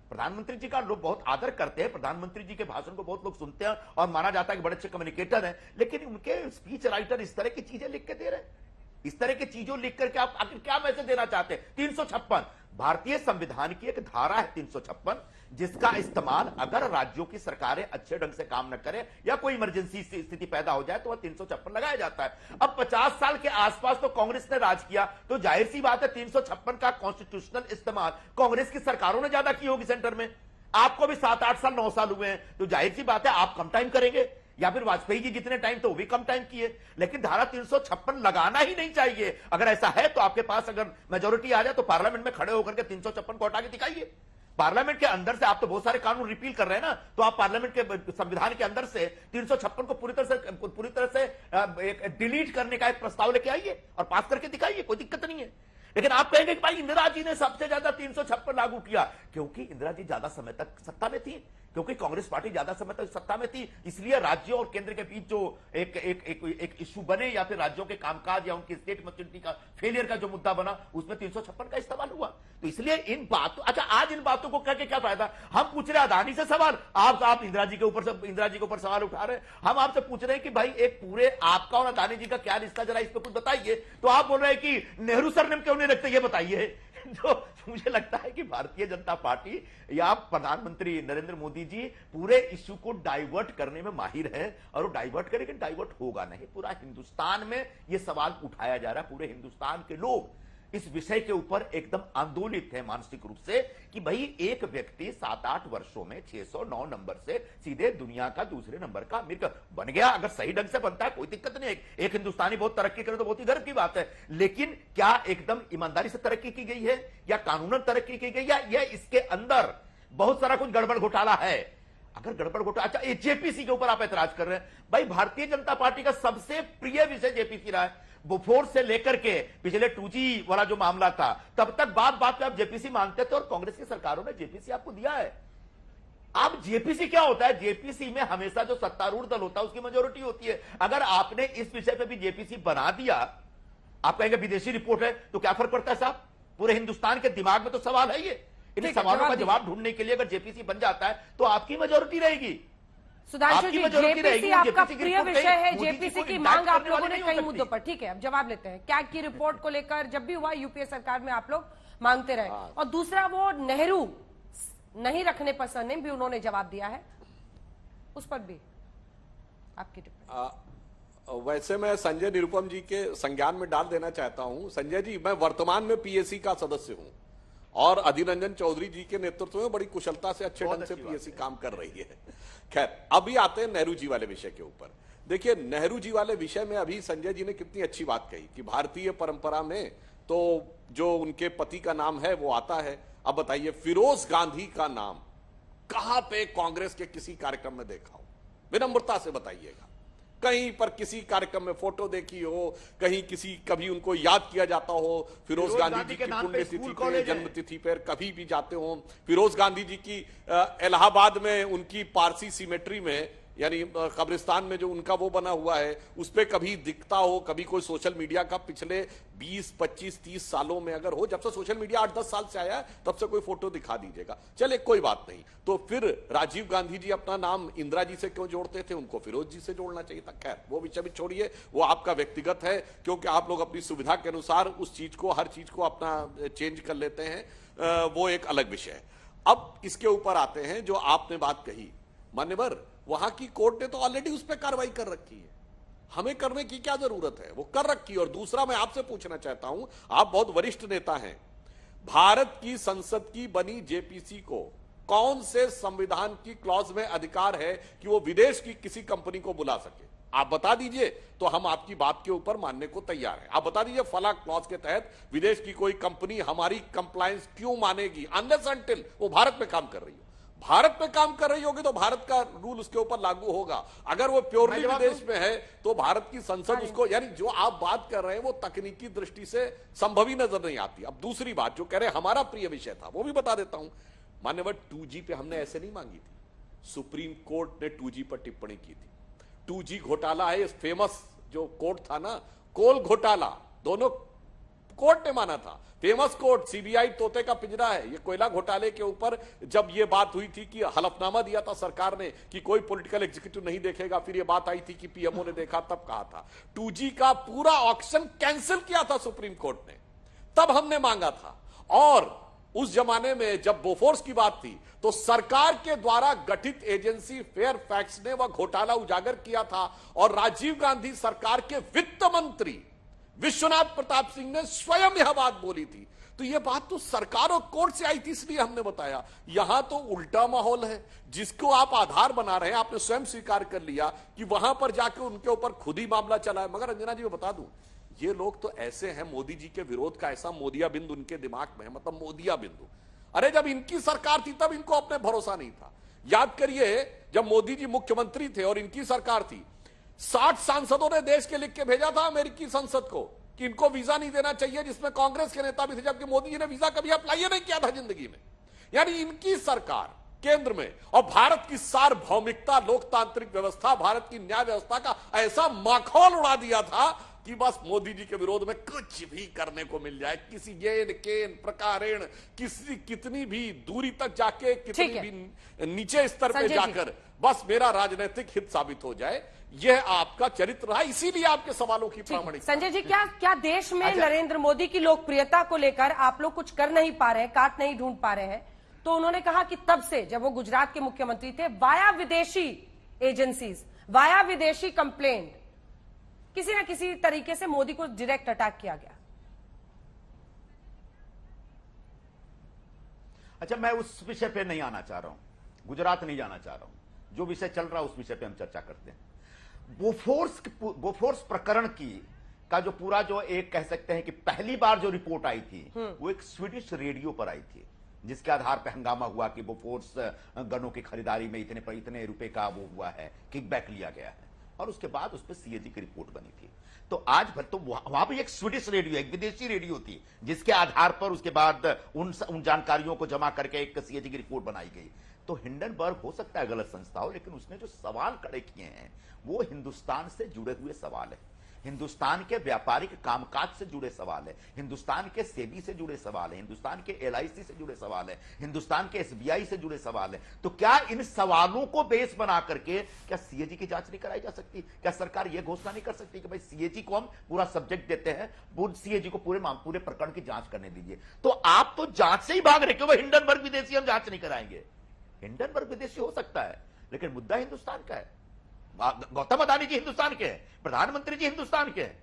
प्रधानमंत्री जी का लोग बहुत आदर करते हैं, प्रधानमंत्री जी के भाषण को बहुत लोग सुनते हैं और माना जाता है कि बड़े अच्छे कम्युनिकेटर हैं, लेकिन उनके स्पीच राइटर इस तरह की चीजें लिख के दे रहे हैं। इस तरह की चीजों लिख करके आप आखिर क्या मैसेज देना चाहते हैं? 356 भारतीय संविधान की एक धारा है 356, जिसका इस्तेमाल अगर राज्यों की सरकारें अच्छे ढंग से काम न करें या कोई इमरजेंसी स्थिति पैदा हो जाए तो वह 356 लगाया जाता है। अब 50 साल के आसपास तो कांग्रेस ने राज किया, तो जाहिर सी बात है 356 का कॉन्स्टिट्यूशनल इस्तेमाल कांग्रेस की सरकारों ने ज्यादा की होगी सेंटर में। आपको भी 7-8 साल 9 साल हुए हैं, तो जाहिर सी बात है आप कम टाइम करेंगे, या फिर वाजपेयी जी जितने टाइम तो वो भी कम टाइम किए। लेकिन धारा 356 लगाना ही नहीं चाहिए। अगर ऐसा है तो आपके पास अगर मेजोरिटी आ जाए तो पार्लियामेंट में खड़े होकर के 356 को हटा के दिखाइए। पार्लियामेंट के अंदर से आप तो बहुत सारे कानून रिपील कर रहे हैं ना, तो आप पार्लियामेंट के संविधान के अंदर से 356 को पूरी तरह से डिलीट करने का एक प्रस्ताव लेके आइए और पास करके दिखाइए, कोई दिक्कत नहीं है। लेकिन आप कहेंगे कि भाई इंदिरा जी ने सबसे ज्यादा 356 लागू किया, क्योंकि इंदिरा जी ज्यादा समय तक सत्ता में थी। क्योंकि कांग्रेस पार्टी ज्यादा समय तक सत्ता में थी, इसलिए राज्यों और केंद्र के बीच जो एक इश्यू बने या फिर राज्यों के कामकाज या उनकी स्टेट मैच्योरिटी का फेलियर का जो मुद्दा बना, उसमें 356 का इस्तेमाल हुआ। तो इसलिए इन बातों, अच्छा आज इन बातों को करके क्या फायदा? हम पूछ रहे अदानी से सवाल, आप इंदिरा जी के ऊपर सवाल उठा रहे हैं। हम आपसे पूछ रहे हैं कि भाई एक पूरे आपका और अदानी जी का क्या रिश्ता, जरा इस पर कुछ बताइए। तो आप बोल रहे हैं कि नेहरू सरनेम क्यों नहीं रखते, ये बताइए। जो मुझे लगता है कि भारतीय जनता पार्टी या प्रधानमंत्री नरेंद्र मोदी जी पूरे इश्यू को डाइवर्ट करने में माहिर है, और वो डाइवर्ट करेंगे, डाइवर्ट होगा नहीं। पूरा हिंदुस्तान में ये सवाल उठाया जा रहा है, पूरे हिंदुस्तान के लोग इस विषय के ऊपर एकदम आंदोलित है मानसिक रूप से कि भाई एक व्यक्ति 7-8 वर्षों में 609 नंबर से सीधे दुनिया का दूसरे नंबर का अमीर बन गया। अगर सही ढंग से बनता है कोई दिक्कत नहीं है, एक हिंदुस्तानी बहुत तरक्की करे तो बहुत ही गर्व की बात है। लेकिन क्या एकदम ईमानदारी से तरक्की की गई है या कानूनन तरक्की की गई है, या इसके अंदर बहुत सारा कुछ गड़बड़ घोटाला है? अगर गड़बड़ घोटाला, अच्छा ये जेपीसी के ऊपर आप ऐतराज कर रहे हैं। भाई भारतीय जनता पार्टी का सबसे प्रिय विषय जेपीसी रहा है। बोफोर से लेकर के पिछले 2G वाला जो मामला था, तब तक बात पे आप जेपीसी मानते थे, और कांग्रेस की सरकारों ने जेपीसी आपको दिया है। अब जेपीसी क्या होता है? जेपीसी में हमेशा जो सत्तारूढ़ दल होता है उसकी मेजोरिटी होती है। अगर आपने इस विषय पे भी जेपीसी बना दिया, आप कहेंगे विदेशी रिपोर्ट है, तो क्या फर्क पड़ता है साहब? पूरे हिंदुस्तान के दिमाग में तो सवाल है ये। इन सवालों का जवाब ढूंढने के लिए अगर जेपीसी बन जाता है तो आपकी मेजोरिटी रहेगी। सुधांशु जी, जेपीसी आपका प्रिय विषय है, जेपीसी की मांग आप लोगों ने कई मुद्दों पर, ठीक है, अब जवाब लेते हैं। कैग की रिपोर्ट को लेकर जब भी हुआ यूपीए सरकार में आप लोग मांगते रहे, और दूसरा वो नेहरू नहीं रखने पर सरनेम भी उन्होंने जवाब दिया है, उस पर भी आपकी टिप्पणी। वैसे मैं संजय निरुपम जी के संज्ञान में डाल देना चाहता हूं। संजय जी, मैं वर्तमान में पीएसी का सदस्य हूं और अधीर रंजन चौधरी जी के नेतृत्व में बड़ी कुशलता से अच्छे ढंग से पीएसी काम कर रही है। खैर, अभी आते हैं नेहरू जी वाले विषय के ऊपर। देखिए, नेहरू जी वाले विषय में अभी संजय जी ने कितनी अच्छी बात कही कि भारतीय परंपरा में तो जो उनके पति का नाम है वो आता है। अब बताइए, फिरोज गांधी का नाम कहां पे कांग्रेस के किसी कार्यक्रम में देखा हो? विनम्रता से बताइएगा। कहीं पर किसी कार्यक्रम में फोटो देखी हो, कहीं कभी उनको याद किया जाता हो, फिरोज गांधी जी की पुण्यतिथि पे, जन्मतिथि पर कभी भी जाते हो, फिरोज गांधी जी की इलाहाबाद में उनकी पारसी सिमेट्री में, यानी कब्रिस्तान में जो उनका वो बना हुआ है, उस पर कभी दिखता हो, कभी कोई सोशल मीडिया का पिछले 20, 25, 30 सालों में अगर हो, जब से सोशल मीडिया 8-10 साल से आया है तब से कोई फोटो दिखा दीजिएगा, चले कोई बात नहीं। तो फिर राजीव गांधी जी अपना नाम इंदिरा जी से क्यों जोड़ते थे? उनको फिरोज जी से जोड़ना चाहिए था। खैर, वो विषय भी छोड़िए, वो आपका व्यक्तिगत है, क्योंकि आप लोग अपनी सुविधा के अनुसार उस चीज को, हर चीज को अपना चेंज कर लेते हैं, वो एक अलग विषय है। अब इसके ऊपर आते हैं जो आपने बात कही, मान्यवर, वहां की कोर्ट ने तो ऑलरेडी उस पर कार्रवाई कर रखी है, हमें करने की क्या जरूरत है? वो कर रखी है। और दूसरा मैं आपसे पूछना चाहता हूं, आप बहुत वरिष्ठ नेता हैं, भारत की संसद की बनी जेपीसी को कौन से संविधान की क्लॉज में अधिकार है कि वो विदेश की किसी कंपनी को बुला सके? आप बता दीजिए, तो हम आपकी बात के ऊपर मानने को तैयार हैं। आप बता दीजिए, फला क्लॉज के तहत विदेश की कोई कंपनी हमारी कंप्लायंस क्यों मानेगी, अनलेस अनटिल वो भारत में काम कर रही हो। भारत में काम कर रही होगी तो भारत का रूल उसके ऊपर लागू होगा। अगर वो प्योरली विदेश में है तो भारत की संसद उसको, यानी जो आप बात कर रहे हैं वो तकनीकी दृष्टि से संभव ही नजर नहीं आती। अब दूसरी बात जो कह रहे हैं हमारा प्रिय विषय था, वो भी बता देता हूं। मान्यवर, 2G पे हमने ऐसे नहीं मांगी थी, सुप्रीम कोर्ट ने 2G पर टिप्पणी की थी। 2G घोटाला है, फेमस जो कोर्ट था ना, कोल घोटाला, दोनों कोर्ट ने माना था। फेमस कोर्ट, सीबीआई तोते का पिंजरा है। ये कोयला घोटाले के ऊपर जब ये बात हुई थी कि हलफनामा दिया था सरकार ने कि कोई पॉलिटिकल एग्जीक्यूटिव नहीं देखेगा, फिर ये बात आई थी कि पीएमओ ने देखा, तब कहा था 2G का पूरा ऑक्शन कैंसिल किया था सुप्रीम कोर्ट ने, तब हमने मांगा था। और उस जमाने में जब बोफोर्स की बात थी तो सरकार के द्वारा गठित एजेंसी फेयरफैक्स ने वह घोटाला उजागर किया था, और राजीव गांधी सरकार के वित्त मंत्री विश्वनाथ प्रताप सिंह ने स्वयं यह बात बोली थी। तो यह बात तो सरकार और कोर्ट से आई थी, इसलिए हमने बताया। यहां तो उल्टा माहौल है, जिसको आप आधार बना रहे हैं, आपने स्वयं स्वीकार कर लिया कि वहां पर जाकर उनके ऊपर खुद ही मामला चला है। मगर अंजना जी, मैं बता दूं, ये लोग तो ऐसे हैं, मोदी जी के विरोध का ऐसा मोदिया बिंदु उनके दिमाग में है, मतलब मोदिया बिंदु। अरे जब इनकी सरकार थी तब इनको अपने भरोसा नहीं था। याद करिए, जब मोदी जी मुख्यमंत्री थे और इनकी सरकार थी, 60 सांसदों ने देश के लिख के भेजा था अमेरिकी संसद को कि इनको वीजा नहीं देना चाहिए, जिसमें कांग्रेस के नेता भी थे, जबकि मोदी जी ने वीजा कभी अप्लाई नहीं किया था जिंदगी में। यानी इनकी सरकार केंद्र में, और भारत की सार्वभौमिकता, लोकतांत्रिक व्यवस्था, भारत की न्याय व्यवस्था का ऐसा माखौल उड़ा दिया था कि बस मोदी जी के विरोध में कुछ भी करने को मिल जाए, किसी येन केन प्रकारेण, किसी कितनी भी दूरी तक जाके, कितनी भी नीचे स्तर पे जाकर बस मेरा राजनीतिक हित साबित हो जाए, यह आपका चरित्र रहा। इसीलिए आपके सवालों की प्रामाणिकता। संजय जी, क्या देश में नरेंद्र मोदी की लोकप्रियता को लेकर आप लोग कुछ कर नहीं पा रहे हैं, काट नहीं ढूंढ पा रहे हैं? तो उन्होंने कहा कि तब से जब वो गुजरात के मुख्यमंत्री थे, वाया विदेशी एजेंसीज, वाया विदेशी कंप्लेंट, किसी ना किसी तरीके से मोदी को डायरेक्ट अटैक किया गया। अच्छा, मैं उस विषय पे नहीं आना चाह रहा हूं, गुजरात नहीं जाना चाह रहा हूं। जो विषय चल रहा है उस विषय पे हम चर्चा करते हैं। बोफोर्स प्रकरण की का जो पूरा जो एक कह सकते हैं कि पहली बार जो रिपोर्ट आई थी वो एक स्वीडिश रेडियो पर आई थी, जिसके आधार पर हंगामा हुआ कि बोफोर्स गनों की खरीदारी में इतने रुपए का वो हुआ है, किकबैक लिया गया है, और उसके बाद उस पर सीएजी की रिपोर्ट बनी थी। तो आज भर तो वहां भी एक स्वीडिश रेडियो, एक विदेशी रेडियो थी, जिसके आधार पर उसके बाद उन जानकारियों को जमा करके एक सीएजी की रिपोर्ट बनाई गई। तो हिंडनबर्ग हो सकता है गलत संस्था हो, लेकिन उसने जो सवाल खड़े किए हैं वो हिंदुस्तान से जुड़े हुए सवाल है, हिंदुस्तान के व्यापारिक कामकाज से जुड़े सवाल है, हिंदुस्तान के सेबी से जुड़े सवाल है, हिंदुस्तान के एलआईसी से जुड़े सवाल है, हिंदुस्तान के एसबीआई से जुड़े सवाल है। तो क्या इन सवालों को बेस बना करके क्या सीएजी की जांच नहीं कराई जा सकती? क्या सरकार यह घोषणा नहीं कर सकती कि भाई सीएजी को हम पूरा सब्जेक्ट देते हैं, सीएजी को पूरे प्रकरण की जांच करने दीजिए? तो आप तो जांच से ही भाग रहे, क्यों? हिंडनबर्ग विदेशी हम जांच नहीं कराएंगे। हिंडनबर्ग विदेशी हो सकता है, लेकिन मुद्दा हिंदुस्तान का है। गौतम अदानी जी हिंदुस्तान के हैं, प्रधानमंत्री जी हिंदुस्तान के हैं,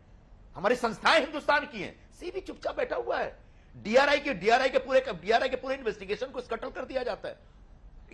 हमारी संस्थाएं हिंदुस्तान की हैं। सीबी चुपचाप बैठा हुआ है। डीआरआई के पूरे इन्वेस्टिगेशन को स्कटल कर दिया जाता है,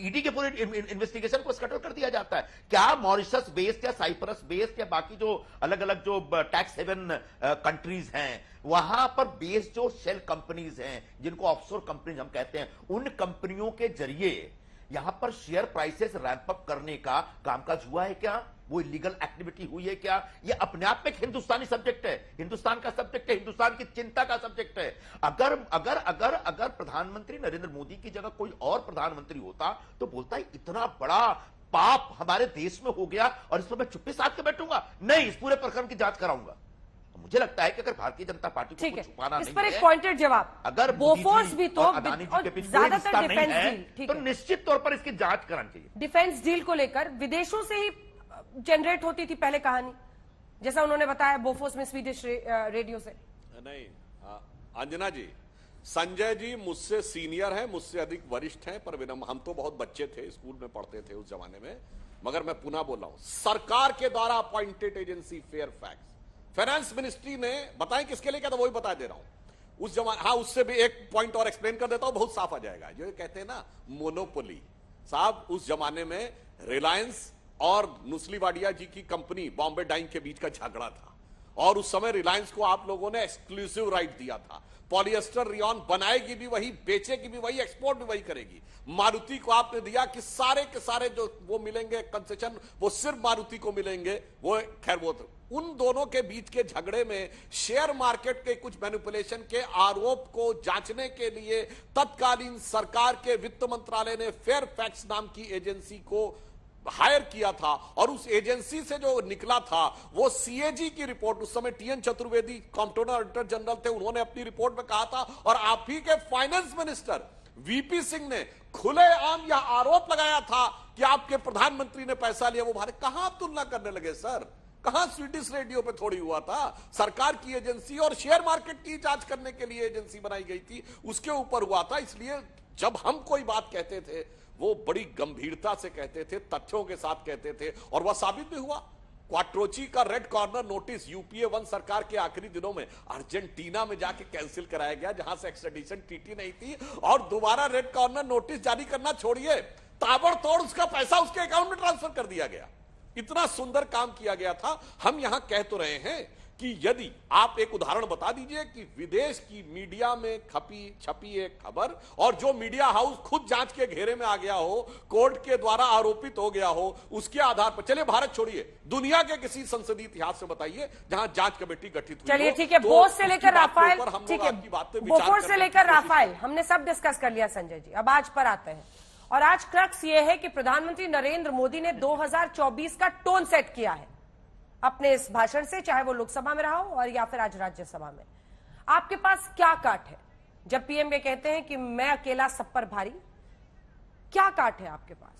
ईडी के पूरे इन्वेस्टिगेशन को स्कटल कर दिया जाता है। क्या मॉरिशस बेस्ड या साइप्रस बेस्ड या बाकी जो अलग अलग जो टैक्स हेवन कंट्रीज हैं, वहां पर बेस्ड जो शेल कंपनीज हैं, जिनको ऑफशोर कंपनीज हम कहते हैं, उन कंपनियों के जरिए यहां पर शेयर प्राइसेस रैंप अप करने का कामकाज हुआ है क्या? वो इलीगल एक्टिविटी हुई है क्या? ये अपने आप में एक हिंदुस्तानी सब्जेक्ट है, हिंदुस्तान का सब्जेक्ट है, हिंदुस्तान की चिंता का सब्जेक्ट है। अगर अगर अगर अगर प्रधानमंत्री नरेंद्र मोदी की जगह कोई और प्रधानमंत्री होता तो बोलता है इतना बड़ा पाप हमारे देश में हो गया और इस पर मैं चुप्पी साध के बैठूंगा, नहीं, इस पूरे प्रकरण की जांच कराऊंगा। मुझे लगता है कि अगर भारतीय जनता पार्टी को कुछ छुपाना नहीं है, इस पर एक पॉइंटेड जवाब, अगर बोफोर्स भी तो अदानी जी के बीच ज्यादातर डिफेंस डील, तो निश्चित तौर पर इसकी जांच करानी चाहिए। डिफेंस डील को लेकर विदेशों से ही जनरेट होती थी पहले कहानी, जैसा उन्होंने बताया बोफोर्स में स्वीडिश रेडियो से। नहीं अंजना जी, संजय जी मुझसे सीनियर हैं, मुझसे अधिक वरिष्ठ हैं, पर हम तो बहुत बच्चे थे, स्कूल में पढ़ते थे उस जमाने में। मगर मैं पुनः बोल रहा हूं, सरकार के द्वारा appointed agency Fairfax, finance ministry ने बताएं किसके लिए क्या था, वही बता दे रहा हूं उस जमाने। हाँ, उससे भी एक पॉइंट और एक्सप्लेन कर देता हूं, बहुत साफ आ जाएगा। जो कहते हैं ना मोनोपोली, साहब उस जमाने में रिलायंस और नुस्ली वाडिया जी की कंपनी बॉम्बे डाइंग के बीच का झगड़ा था, और उस समय रिलायंस को आप लोगों ने एक्सक्लूसिव राइट दिया था। पॉलिएस्टर रियॉन बनाएगी भी वही, बेचेगी भी वही, एक्सपोर्ट भी वही करेगी। मारुति को आपने दिया कि सारे के सारे जो वो मिलेंगे कंसेशन, वो सिर्फ मारुति को मिलेंगे। वो खैर वो उन दोनों के बीच के झगड़े में शेयर मार्केट के कुछ मैनिपुलेशन के आरोप को जांचने के लिए तत्कालीन सरकार के वित्त मंत्रालय ने फेयरफैक्स नाम की एजेंसी को हायर किया था, और उस एजेंसी से जो निकला था वो सीएजी की रिपोर्ट, उस समय TN Chaturvedi controller auditor general थे, उन्होंने अपनी रिपोर्ट में कहा था, और आप ही के फाइनेंस मिनिस्टर वीपी सिंह ने खुलेआम यह आरोप लगाया था कि आपके प्रधानमंत्री ने पैसा लिया। वो भारत कहां आप तुलना करने लगे सर? कहां स्वीडिश रेडियो पे थोड़ी हुआ था? सरकार की एजेंसी और शेयर मार्केट की जांच करने के लिए एजेंसी बनाई गई थी, उसके ऊपर हुआ था। इसलिए जब हम कोई बात कहते थे वो बड़ी गंभीरता से कहते थे, तथ्यों के साथ कहते थे, और वह साबित भी हुआ। क्वाट्रोची का रेड कॉर्नर नोटिस यूपीए 1 सरकार के आखिरी दिनों में अर्जेंटीना में जाके कैंसिल कराया गया, जहां से एक्स्ट्रेडिशन ट्रीटी नहीं थी, और दोबारा रेड कॉर्नर नोटिस जारी करना छोड़िए, ताबड़तोड़ उसका पैसा उसके अकाउंट में ट्रांसफर कर दिया गया। इतना सुंदर काम किया गया था। हम यहां कह तो रहे हैं कि यदि आप एक उदाहरण बता दीजिए कि विदेश की मीडिया में छपी एक खबर, और जो मीडिया हाउस खुद जांच के घेरे में आ गया हो, कोर्ट के द्वारा आरोपित हो गया हो, उसके आधार पर, चलिए भारत छोड़िए, दुनिया के किसी संसदीय इतिहास से बताइए जहां जांच कमेटी गठित हुई। चलिए ठीक है, बोस से लेकर राफेल, ठीक है, बोफोर्स से लेकर राफेल हमने सब डिस्कस कर लिया संजय जी। अब आज पर आते हैं, और आज क्रक्स ये है कि प्रधानमंत्री नरेंद्र मोदी ने 2024 का टोन सेट किया है अपने इस भाषण से, चाहे वो लोकसभा में रहा हो और या फिर आज राज्यसभा में। आपके पास क्या काट है जब पीएम ये कहते हैं कि मैं अकेला सब पर भारी? क्या काट है आपके पास?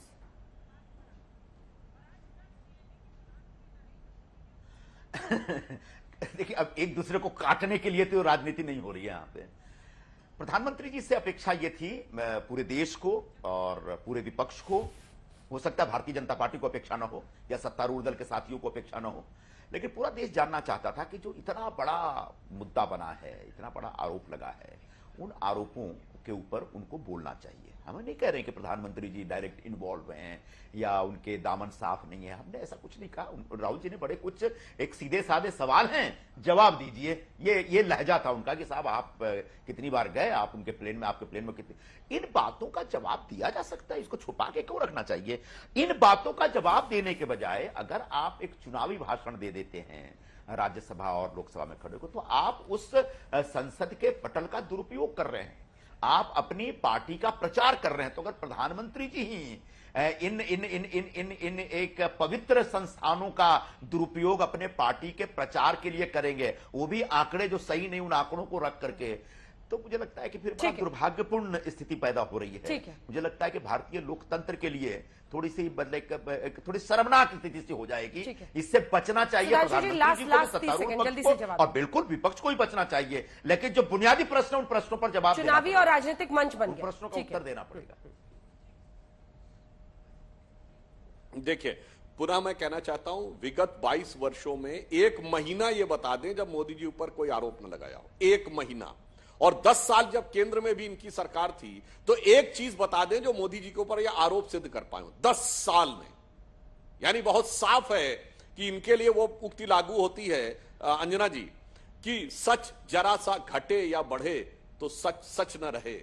देखिए, अब एक दूसरे को काटने के लिए तो राजनीति नहीं हो रही है यहां पे। प्रधानमंत्री जी से अपेक्षा ये थी पूरे देश को और पूरे विपक्ष को, हो सकता है भारतीय जनता पार्टी को अपेक्षा न हो या सत्तारूढ़ दल के साथियों को अपेक्षा न हो, लेकिन पूरा देश जानना चाहता था कि जो इतना बड़ा मुद्दा बना है, इतना बड़ा आरोप लगा है, उन आरोपों के ऊपर उनको बोलना चाहिए। हम नहीं कह रहे कि प्रधानमंत्री जी डायरेक्ट इन्वॉल्व हैं या उनके दामन साफ नहीं है, हमने ऐसा कुछ नहीं कहा। राहुल जी ने बड़े कुछ एक सीधे साधे सवाल हैं, जवाब दीजिए, ये लहजा था उनका कि साहब आप कितनी बार गए, आप उनके प्लेन में, आपके प्लेन में कितनी, इन बातों का जवाब दिया जा सकता है, इसको छुपा के क्यों रखना चाहिए? इन बातों का जवाब देने के बजाय अगर आप एक चुनावी भाषण दे देते हैं राज्यसभा और लोकसभा में खड़े को, तो आप उस संसद के पटल का दुरुपयोग कर रहे हैं, आप अपनी पार्टी का प्रचार कर रहे हैं। तो अगर प्रधानमंत्री जी ही इन इन इन इन इन इन एक पवित्र संस्थानों का दुरुपयोग अपने पार्टी के प्रचार के लिए करेंगे, वो भी आंकड़े जो सही नहीं, उन आंकड़ों को रख करके, तो मुझे लगता है कि फिर बड़ा दुर्भाग्यपूर्ण स्थिति पैदा हो रही है। मुझे लगता है कि भारतीय लोकतंत्र के लिए थोड़ी सी थोड़ी शर्मनाक स्थिति से हो जाएगी, इससे बचना चाहिए प्रधानमंत्री जी को और बिल्कुल विपक्ष को ही बचना चाहिए। लेकिन जो बुनियादी प्रश्न, उन प्रश्नों पर जवाब, चुनावी और राजनीतिक मंच बन गया, प्रश्नों का उत्तर देना पड़ेगा। देखिए, पुनः मैं कहना चाहता हूं, विगत 22 वर्षों में एक महीना यह बता दें जब मोदी जी ऊपर कोई आरोप न लगाया हो, एक महीना। और 10 साल जब केंद्र में भी इनकी सरकार थी, तो एक चीज बता दें जो मोदी जी के ऊपर यह आरोप सिद्ध कर पाए 10 साल में। यानी बहुत साफ है कि इनके लिए वो उक्ति लागू होती है अंजना जी, कि सच जरा सा घटे या बढ़े तो सच सच न रहे,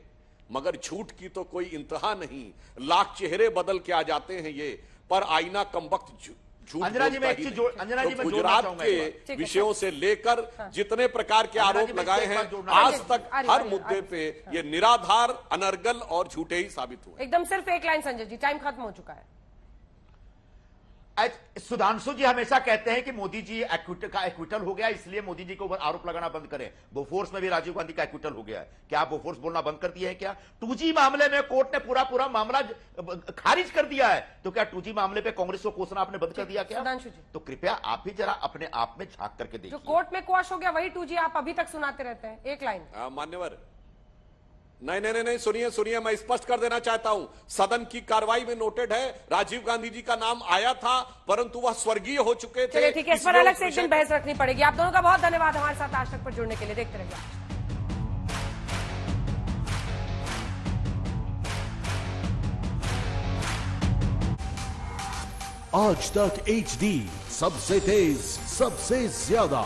मगर झूठ की तो कोई इंतहा नहीं, लाख चेहरे बदल के आ जाते हैं ये, पर आईना कमबख्त झूठ। अंजना जी, मैं एक चीज तो गुजरात के विषयों से लेकर जितने प्रकार के आरोप लगाए हैं आज तक हर मुद्दे पे ये निराधार, अनर्गल और झूठे ही साबित हुए। एकदम सिर्फ एक लाइन संजय जी, टाइम खत्म हो चुका है। सुधांशु जी हमेशा कहते हैं कि मोदी जी एक्विटल हो गया, इसलिए मोदी जी के ऊपर आरोप लगाना बंद करें। बोफोर्स में भी राजीव गांधी का एक्विटल हो गया है, क्या आप बोफोर्स बोलना बंद कर दिए हैं क्या? 2G मामले में कोर्ट ने पूरा मामला खारिज कर दिया है, तो क्या 2G मामले पे कांग्रेस को कोसना आपने बंद कर दिया क्या? सुधांशु जी, तो कृपया आप भी जरा अपने आप में झांक करके देखिए। जो कोर्ट में क्वाश हो गया वही 2G आप अभी तक सुनाते रहते हैं। एक लाइन मान्यवर, नहीं, सुनिए, मैं स्पष्ट कर देना चाहता हूं, सदन की कार्रवाई में नोटेड है, राजीव गांधी जी का नाम आया था, परंतु वह स्वर्गीय हो चुके थे। चलिए ठीक है, इस पर अलग से एक दिन बहस रखनी पड़ेगी। आप दोनों का बहुत धन्यवाद हमारे साथ आज तक पर जुड़ने के लिए। देखते रहिए आज तक HD, सबसे तेज, सबसे ज्यादा।